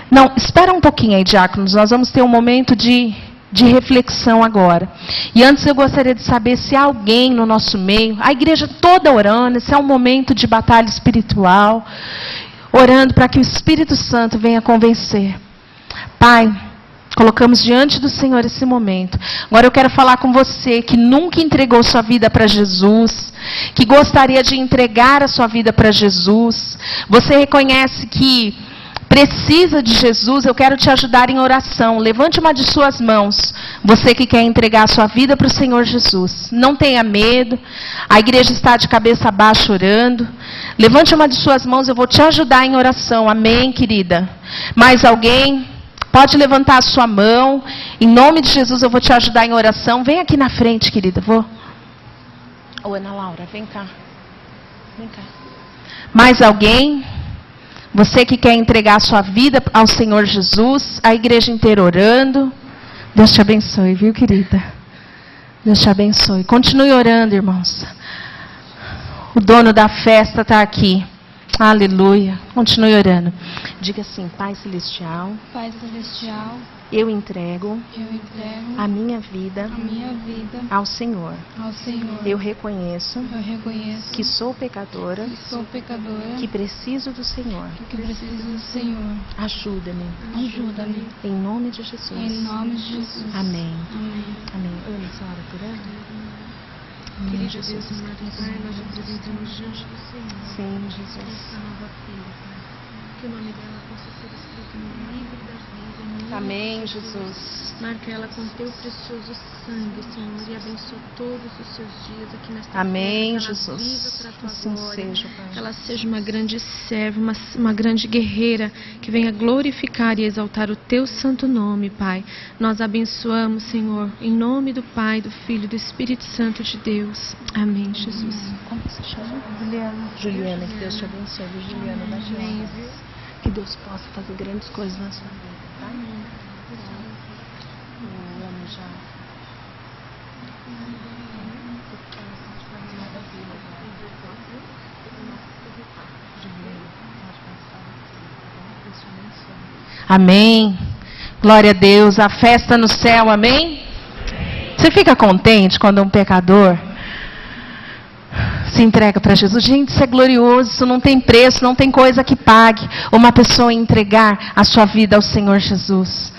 Não, espera um pouquinho aí, diáconos, nós vamos ter um momento de reflexão agora. E antes eu gostaria de saber se há alguém no nosso meio, a igreja toda orando, esse é um momento de batalha espiritual, orando para que o Espírito Santo venha convencer. Pai, colocamos diante do Senhor esse momento. Agora eu quero falar com você que nunca entregou sua vida para Jesus, que gostaria de entregar a sua vida para Jesus. Você reconhece que precisa de Jesus, eu quero te ajudar em oração. Levante uma de suas mãos, você que quer entregar a sua vida para o Senhor Jesus. Não tenha medo, a igreja está de cabeça baixa orando. Levante uma de suas mãos, eu vou te ajudar em oração. Amém, querida? Mais alguém? Pode levantar a sua mão. Em nome de Jesus eu vou te ajudar em oração. Vem aqui na frente, querida. Ô, Ana Laura, vem cá. Vem cá. Mais alguém? Você que quer entregar a sua vida ao Senhor Jesus, a igreja inteira orando. Deus te abençoe, viu, querida? Deus te abençoe. Continue orando, irmãos. O dono da festa está aqui. Aleluia. Continue orando. Diga assim: Pai Celestial. Pai Celestial, Eu entrego eu entrego a minha vida a minha vida ao Senhor. ao Senhor. Eu reconheço Eu reconheço que sou pecadora, que sou pecadora, que preciso do Senhor. que preciso do Senhor. Ajuda-me. Ajuda-me. Em nome de Jesus. Em nome de Jesus. Amém. Amém. Amém. Ana, a senhora por ela? Amém, Jesus. Pai, nós apresentamos diante do Senhor Sim, Jesus. essa nova filha, Pai. Que o nome dela possa ser escrito no livro da vida. em nome Amém, de Jesus. Marca ela com teu precioso sangue, Senhor, e abençoa todos os seus dias aqui nesta Amém, terra. Que ela viva Jesus. para a tua Assim glória. seja, Pai. Que ela seja uma grande serva, uma grande guerreira, que venha glorificar e exaltar o teu santo nome, Pai. Nós abençoamos, Senhor, em nome do Pai, do Filho e do Espírito Santo de Deus. Amém, Jesus. Como você chama? Juliana. Juliana, que Deus te abençoe, viu, Juliana? Bate lá. Que Deus possa fazer grandes coisas na sua vida, tá? Eu amo já. Amém. Glória a Deus. A festa no céu, amém? Você fica contente quando um pecador se entrega para Jesus? Gente, isso é glorioso, isso não tem preço, não tem coisa que pague uma pessoa entregar a sua vida ao Senhor Jesus.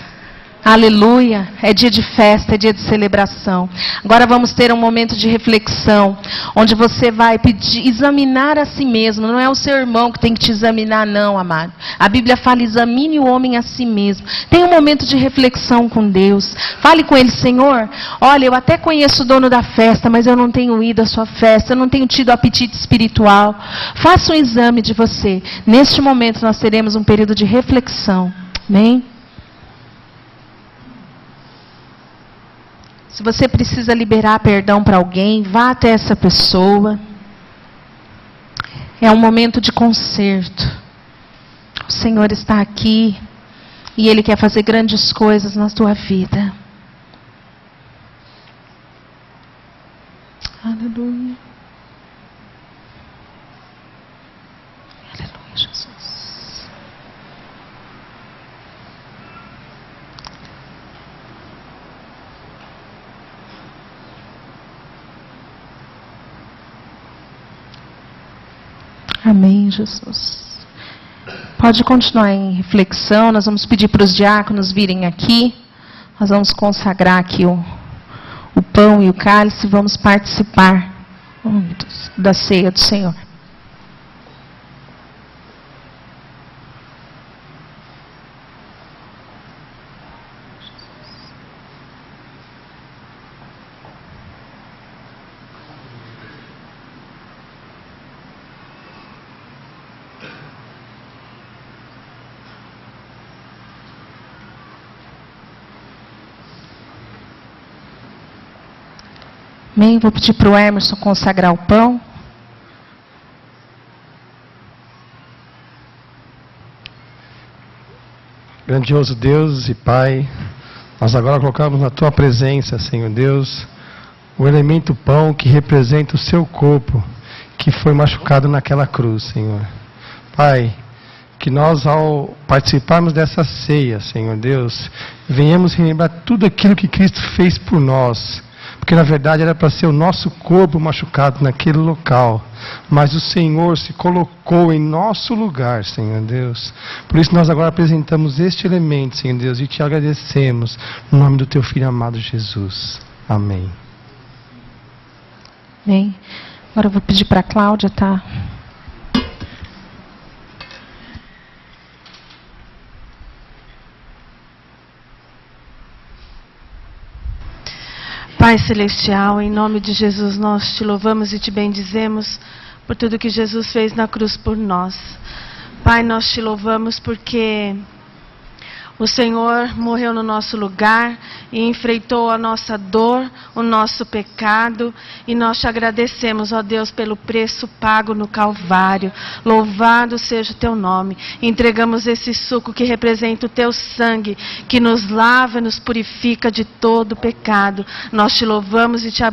Aleluia, é dia de festa, é dia de celebração. Agora vamos ter um momento de reflexão, onde você vai examinar a si mesmo. Não é o seu irmão que tem que te examinar, não, amado. A Bíblia fala: examine o homem a si mesmo. Tenha um momento de reflexão com Deus. Fale com Ele: Senhor, olha, eu até conheço o dono da festa, mas eu não tenho ido à sua festa, eu não tenho tido apetite espiritual. Faça um exame de você. Neste momento nós teremos um período de reflexão. Amém? Se você precisa liberar perdão para alguém, vá até essa pessoa. É um momento de conserto. O Senhor está aqui e Ele quer fazer grandes coisas na tua vida. Aleluia. Aleluia, Jesus. Amém, Jesus. Pode continuar em reflexão. Nós vamos pedir para os diáconos virem aqui. Nós vamos consagrar aqui o pão e o cálice e vamos participar da ceia do Senhor. Amém. Vou pedir para o Emerson consagrar o pão. Grandioso Deus e Pai, nós agora colocamos na Tua presença, Senhor Deus, o elemento pão que representa o Seu corpo, que foi machucado naquela cruz, Senhor. Pai, que nós ao participarmos dessa ceia, Senhor Deus, venhamos relembrar tudo aquilo que Cristo fez por nós. Porque na verdade era para ser o nosso corpo machucado naquele local. Mas o Senhor se colocou em nosso lugar, Senhor Deus. Por isso nós agora apresentamos este elemento, Senhor Deus, e te agradecemos no nome do Teu Filho amado Jesus. Amém. Amém. Agora eu vou pedir para a Cláudia, tá? Pai Celestial, em nome de Jesus, nós te louvamos e te bendizemos por tudo que Jesus fez na cruz por nós. Pai, nós te louvamos porque O Senhor morreu no nosso lugar e enfrentou a nossa dor, o nosso pecado, e nós te agradecemos, ó Deus, pelo preço pago no Calvário. Louvado seja o teu nome. Entregamos esse suco que representa o teu sangue, que nos lava e nos purifica de todo pecado. Nós te louvamos e te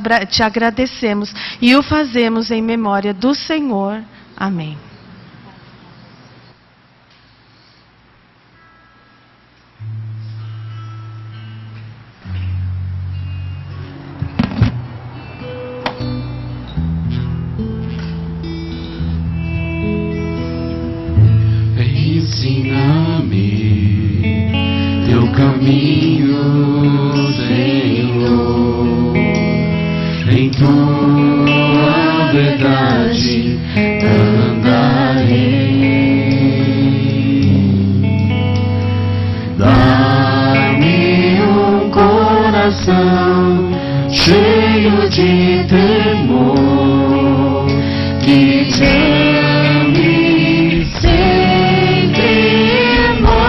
agradecemos e o fazemos em memória do Senhor. Amém. Ensina-me teu caminho, Senhor, em tua verdade andarei. Dá-me um coração cheio de temor, que te ame sempre amar.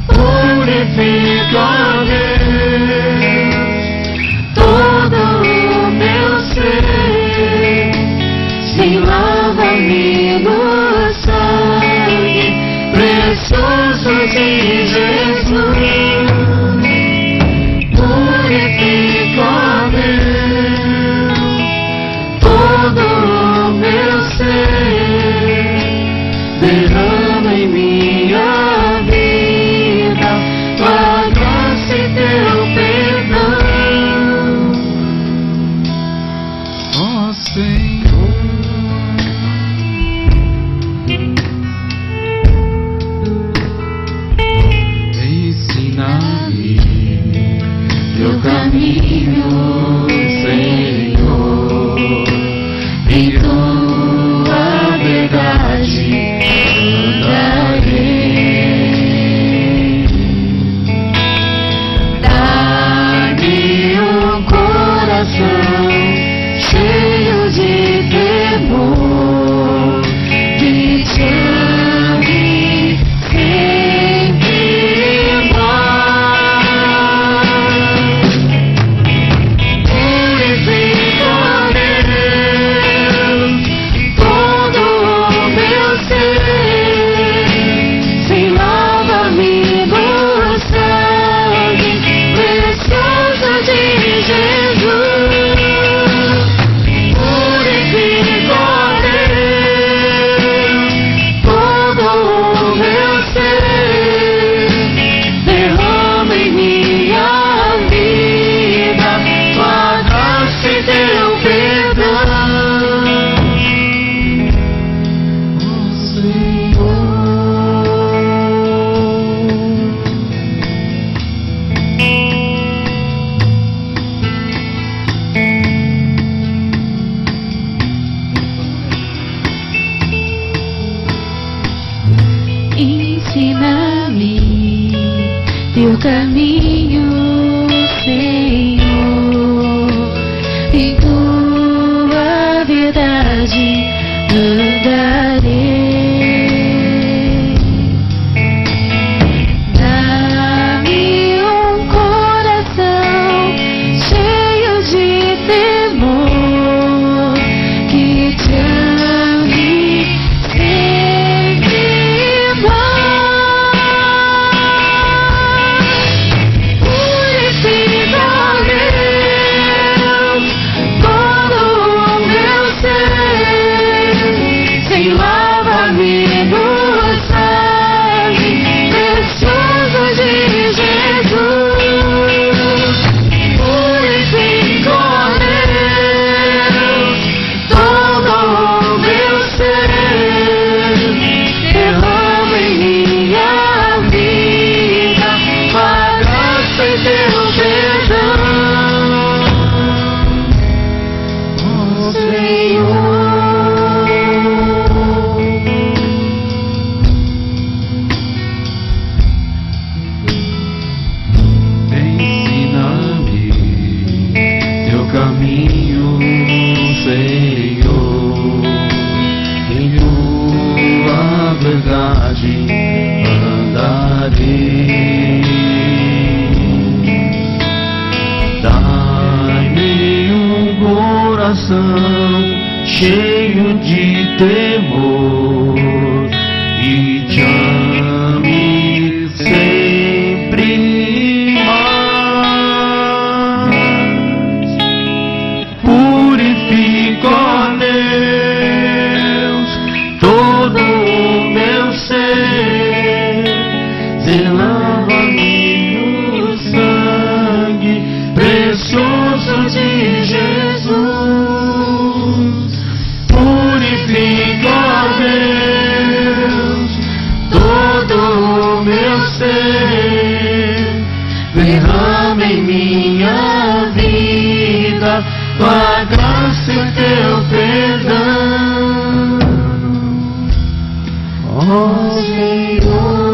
Purifica, Deus, todo o meu ser, se lava-me no sangue precioso de Jesus. Purifica, Deus, todo o meu ser, derrama em minha vida tua graça e teu perdão, ó Senhor. Ensina-me teu caminho, Senhor, em tua verdade andarei. Dá-me um coração cheio de temor, que te ame sempre mais. Purifica, Deus, todo o meu ser, se lava-me no sangue precioso de Jesus. Purifica, Deus, todo o meu ser, derrama em minha vida tua graça e teu perdão, ó Senhor. Ensina-me teu caminho, Senhor, em tua verdade andarei. Dá-me um coração cheio de temor, que te ame sempre mais. Purifica, Deus, todo o meu ser, se lava-me no sangue precioso de Jesus. Purifica, Deus, todo o meu ser, derrama em minha vida tua graça e teu perdão, ó Senhor. Ensina-me teu caminho, Senhor, em tua verdade coração cheio de temor e te ame sempre mais. Purifica, ó Deus, todo o meu ser, zelava-me no sangue precioso de Jesus. Purifica, ó Deus, todo o meu ser, derrama em minha vida tua graça e teu perdão, ó Senhor.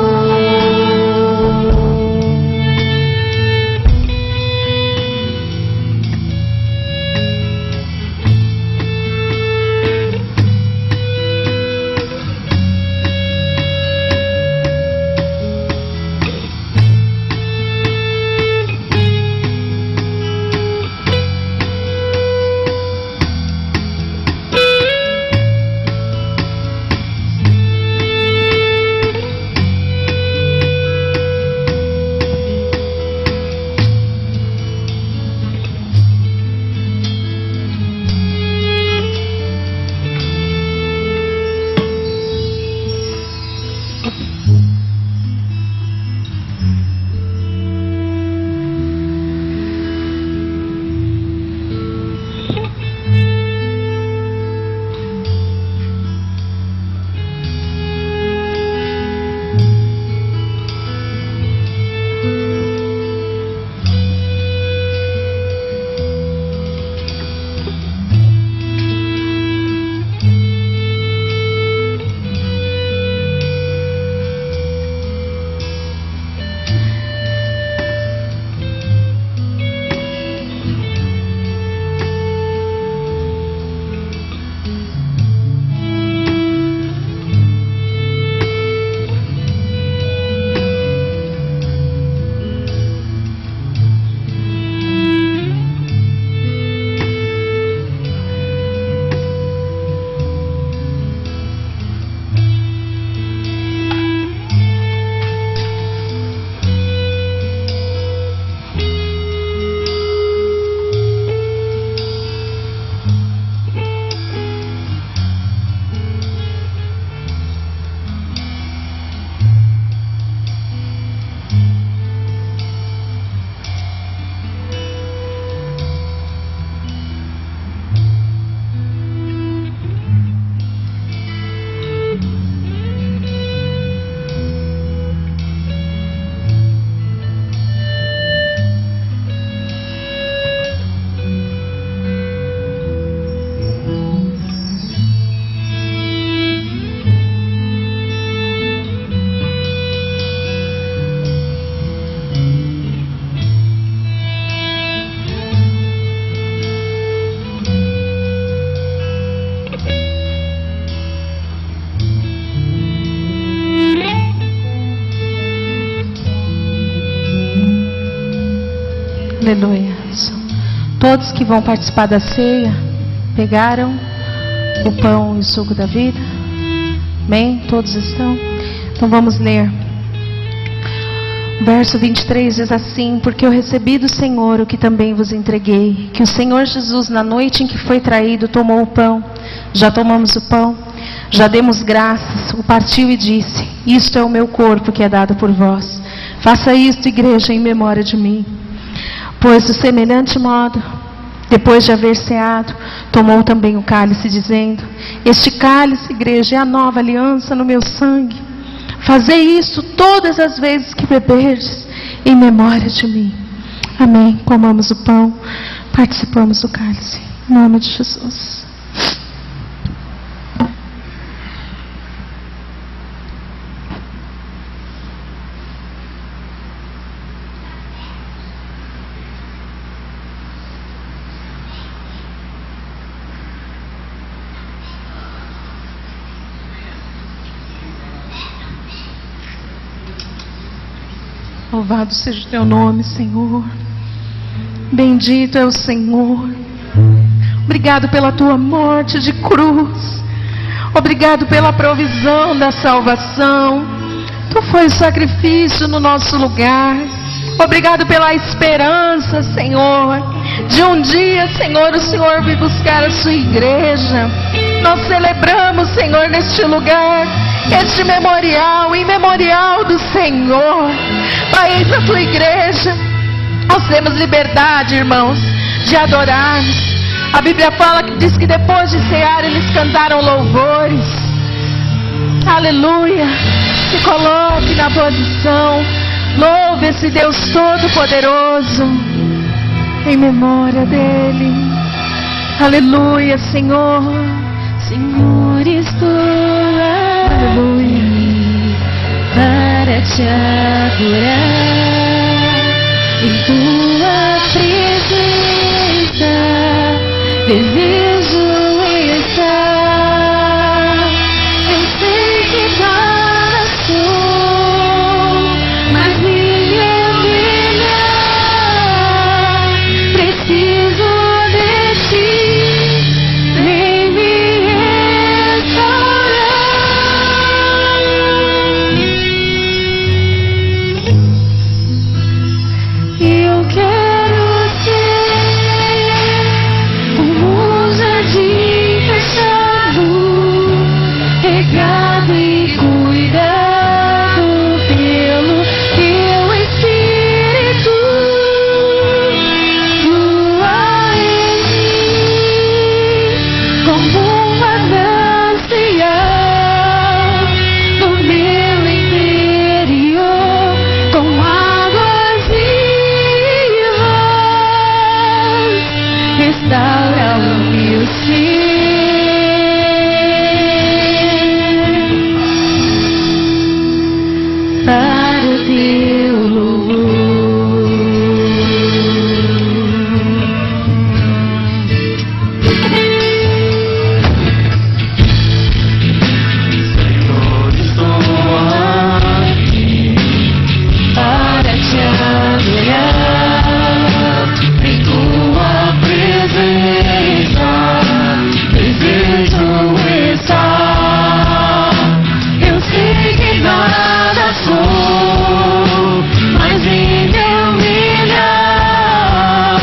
Aleluia. Todos que vão participar da ceia pegaram o pão e o suco da vida? Amém? Todos estão? Então vamos ler. O verso 23 diz assim: porque eu recebi do Senhor o que também vos entreguei, que o Senhor Jesus, na noite em que foi traído, tomou o pão. Já tomamos o pão, já demos graças, o partiu e disse: isto é o meu corpo que é dado por vós. Faça isto, igreja, em memória de mim. Pois do semelhante modo, depois de haver ceado, tomou também o cálice, dizendo: este cálice, igreja, é a nova aliança no meu sangue. Fazei isso todas as vezes que beberdes, em memória de mim. Amém. Comamos o pão, participamos do cálice. Em nome de Jesus. Louvado seja o teu nome, Senhor. Bendito é o Senhor. Obrigado pela tua morte de cruz. Obrigado pela provisão da salvação. Tu foi o sacrifício no nosso lugar. Obrigado pela esperança, Senhor, de um dia, Senhor, o Senhor vir buscar a sua igreja. Nós celebramos, Senhor, neste lugar, este memorial, em memorial do Senhor. Pai, eis a tua igreja. Nós temos liberdade, irmãos, de adorar. A Bíblia fala que diz que depois de cear eles cantaram louvores. Aleluia. Se coloque na posição. Louve esse Deus Todo-Poderoso em memória dele. Aleluia, Senhor. Senhor, estou aqui para te adorar. Em tua presença desejo estar. Eu sei que nada sou, mas ninguém melhor. Preciso de ti, vem me restaurar. Eu quero ser como um jardim fechado, regado e cuidado pelo teu Espírito. Flua em mim como um manancial no meu interior, com águas vivas. Restaura o meu ser para o teu louvor. Senhor, estou aqui Para te adorar, em tua presença, desejo estar. eu sei que nada sou, mas em teu melhor.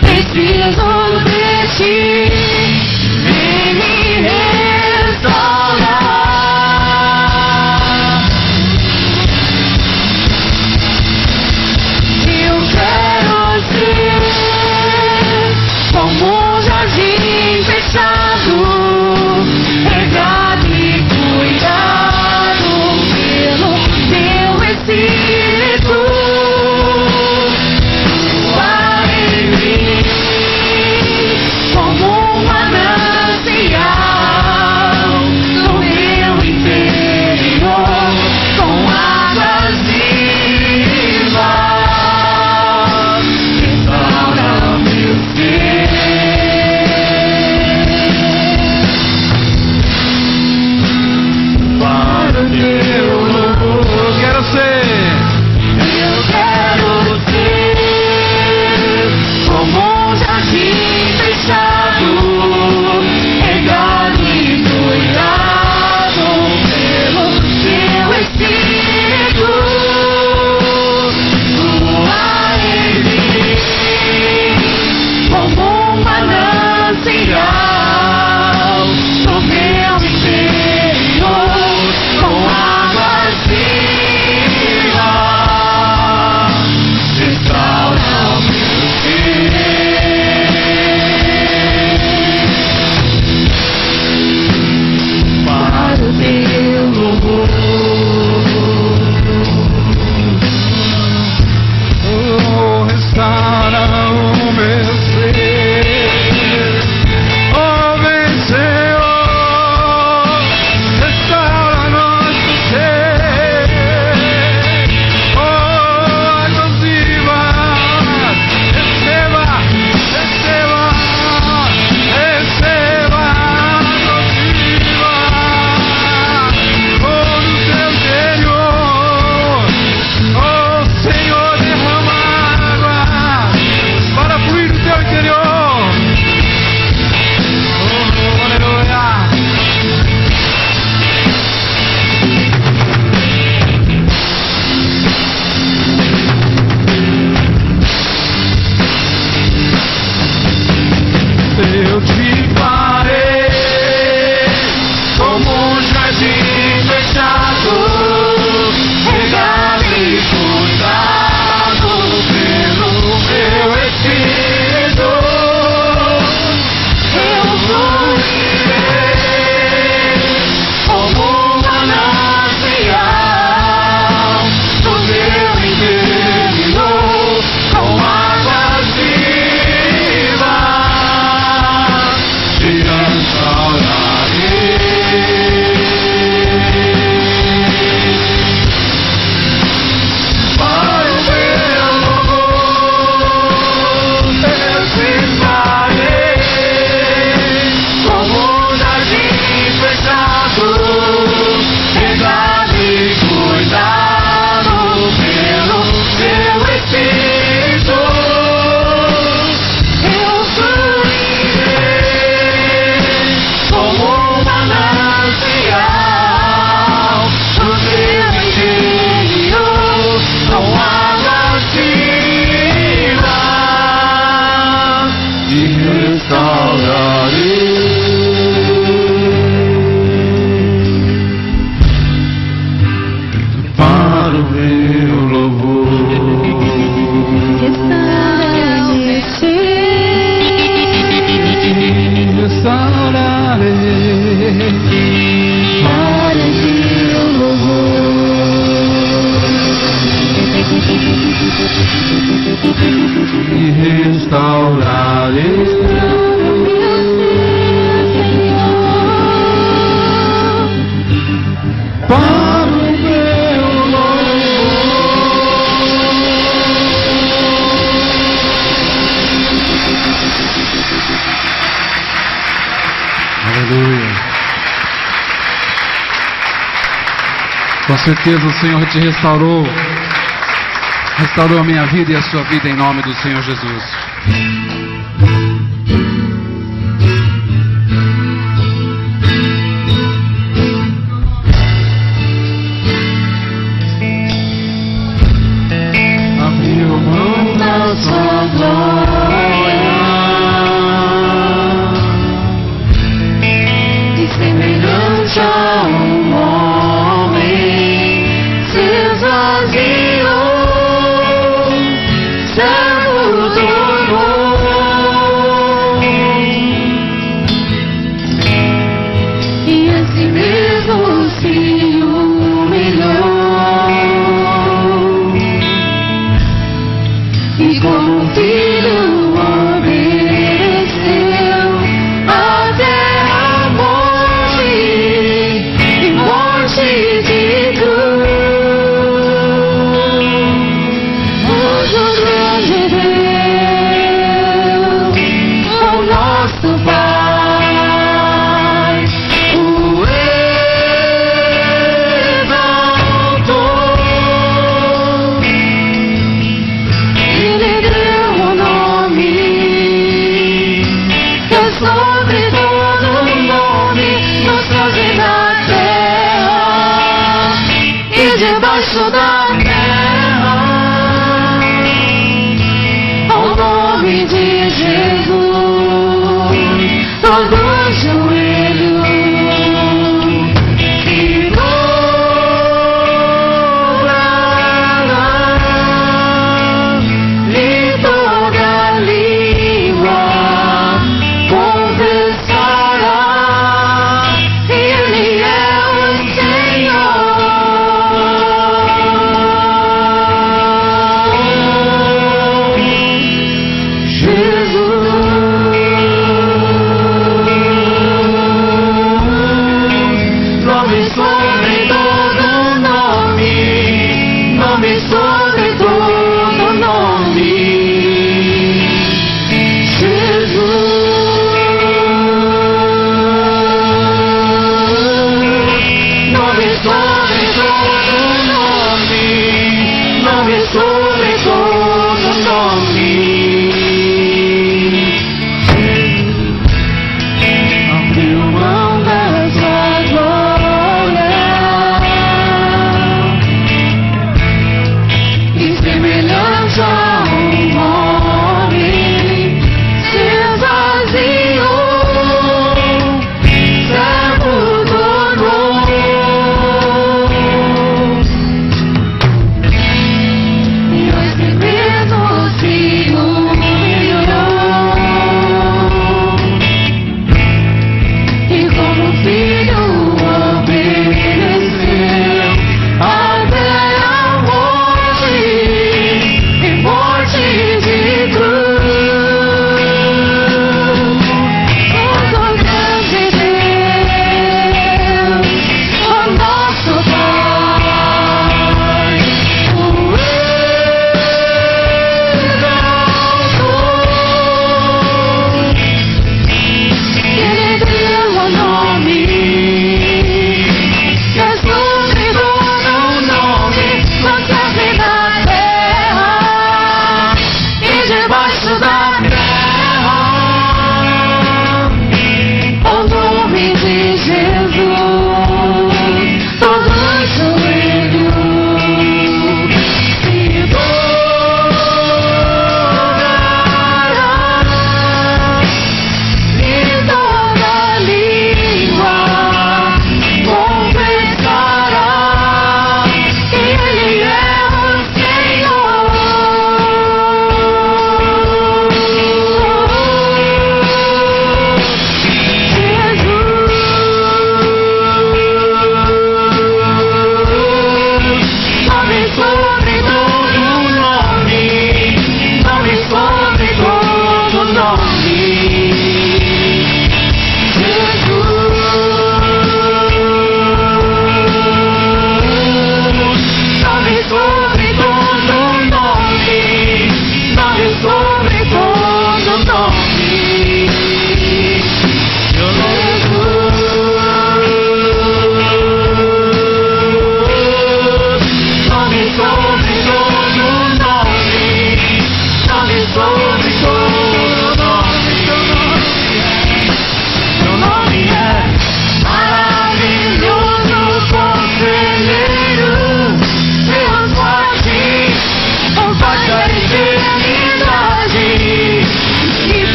Preciso de ti, vem me restaurar. Eu quero ser como um jardim fechado, regado e cuidado pelo teu Espírito. Flua em mim como um manancial no meu interior, com águas vivas. Restaura o meu ser para o meu louvor. Restaurarei para o meu louvor. E restaurarei para o meu Aleluia. Com certeza o Senhor te restaurou. Restaurou a minha vida e a sua vida em nome do Senhor Jesus. abriu mão da sua glória e semelhante a um homem se esvaziou, servo tornou e a si mesmo se humilhou. E como filho obedeceu até a morte e morte de cruz. Hoje o grande Deus, o nosso Pai, o exaltou. Ele deu um nome que é sobre todo nome, nos céus e na terra e debaixo da terra, ao nome de Jesus.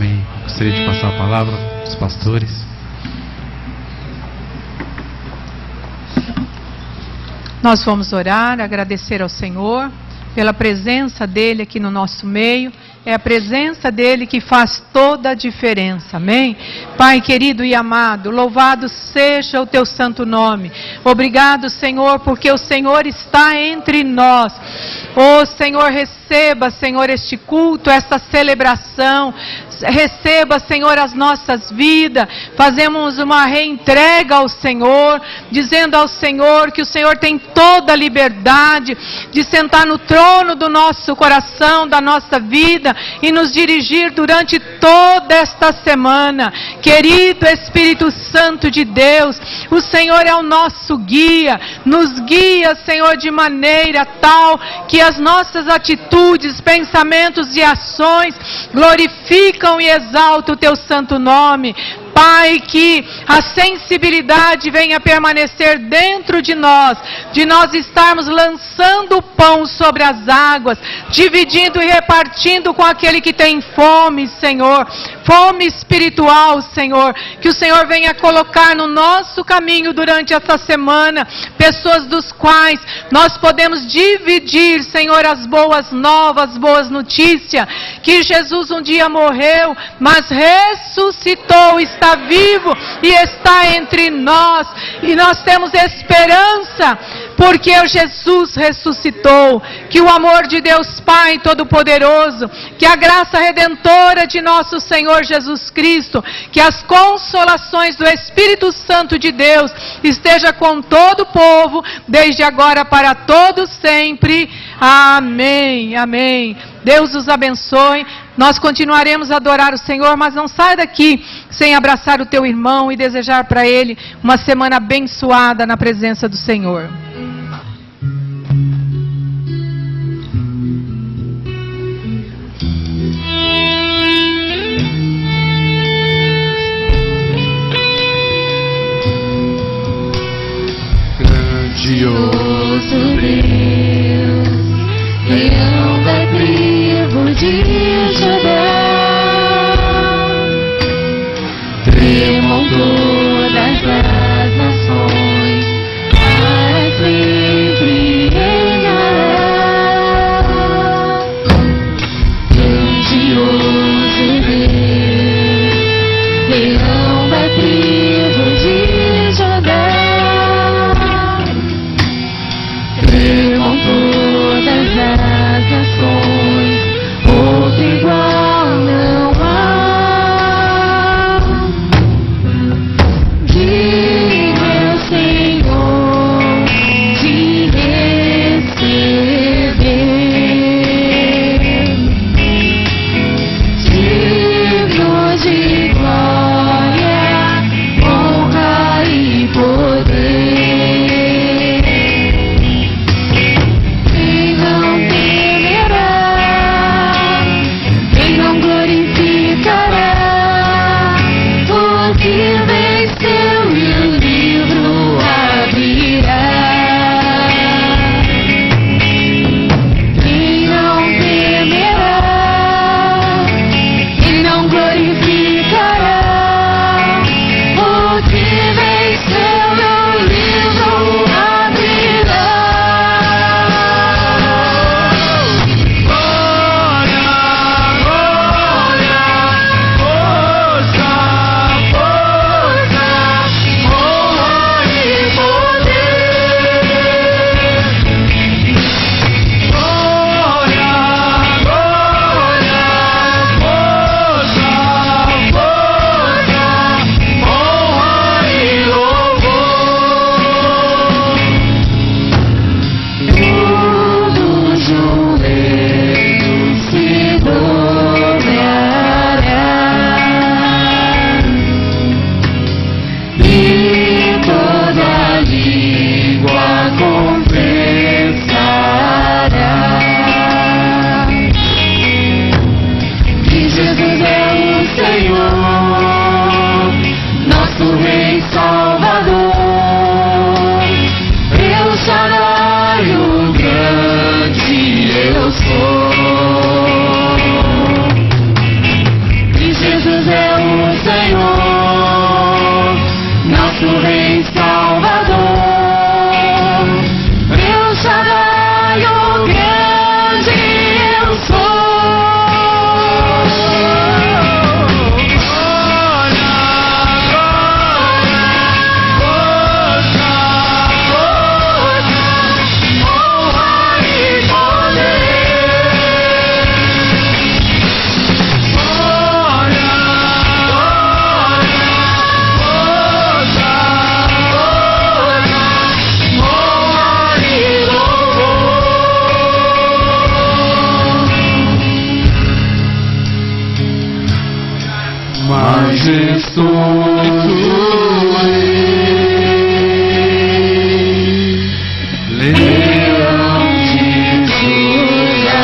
Amém. Gostaria de passar a palavra aos pastores. Nós vamos orar, agradecer ao Senhor pela presença dEle aqui no nosso meio. É a presença dEle que faz toda a diferença, amém? Pai querido e amado, louvado seja o Teu santo nome. Obrigado, Senhor, porque o Senhor está entre nós. Oh, Senhor, receba, Senhor, este culto, esta celebração. Receba, Senhor, as nossas vidas. Fazemos uma reentrega ao Senhor, dizendo ao Senhor que o Senhor tem toda a liberdade de sentar no trono do nosso coração, da nossa vida, e nos dirigir durante toda esta semana. Querido Espírito Santo de Deus, o Senhor é o nosso guia. Nos guia, Senhor, de maneira tal que as nossas atitudes, pensamentos e ações glorificam e exaltam o Teu santo nome. Pai, que a sensibilidade venha permanecer dentro de nós estarmos lançando o pão sobre as águas, dividindo e repartindo com aquele que tem fome, Senhor, fome espiritual, Senhor, que o Senhor venha colocar no nosso caminho durante essa semana, pessoas dos quais nós podemos dividir, Senhor, as boas novas, boas notícias, que Jesus um dia morreu, mas ressuscitou, está vivo e está entre nós, e nós temos esperança, porque Jesus ressuscitou. Que o amor de Deus Pai Todo-Poderoso, que a graça redentora de nosso Senhor Jesus Cristo, que as consolações do Espírito Santo de Deus esteja com todo o povo, desde agora para todos sempre. Amém, amém. Deus os abençoe. Nós continuaremos a adorar o Senhor, mas não sai daqui sem abraçar o teu irmão e desejar para ele uma semana abençoada na presença do Senhor. Grandioso Deus, leão da tribo de Judá, tremam todas as nações, Leão de Judá.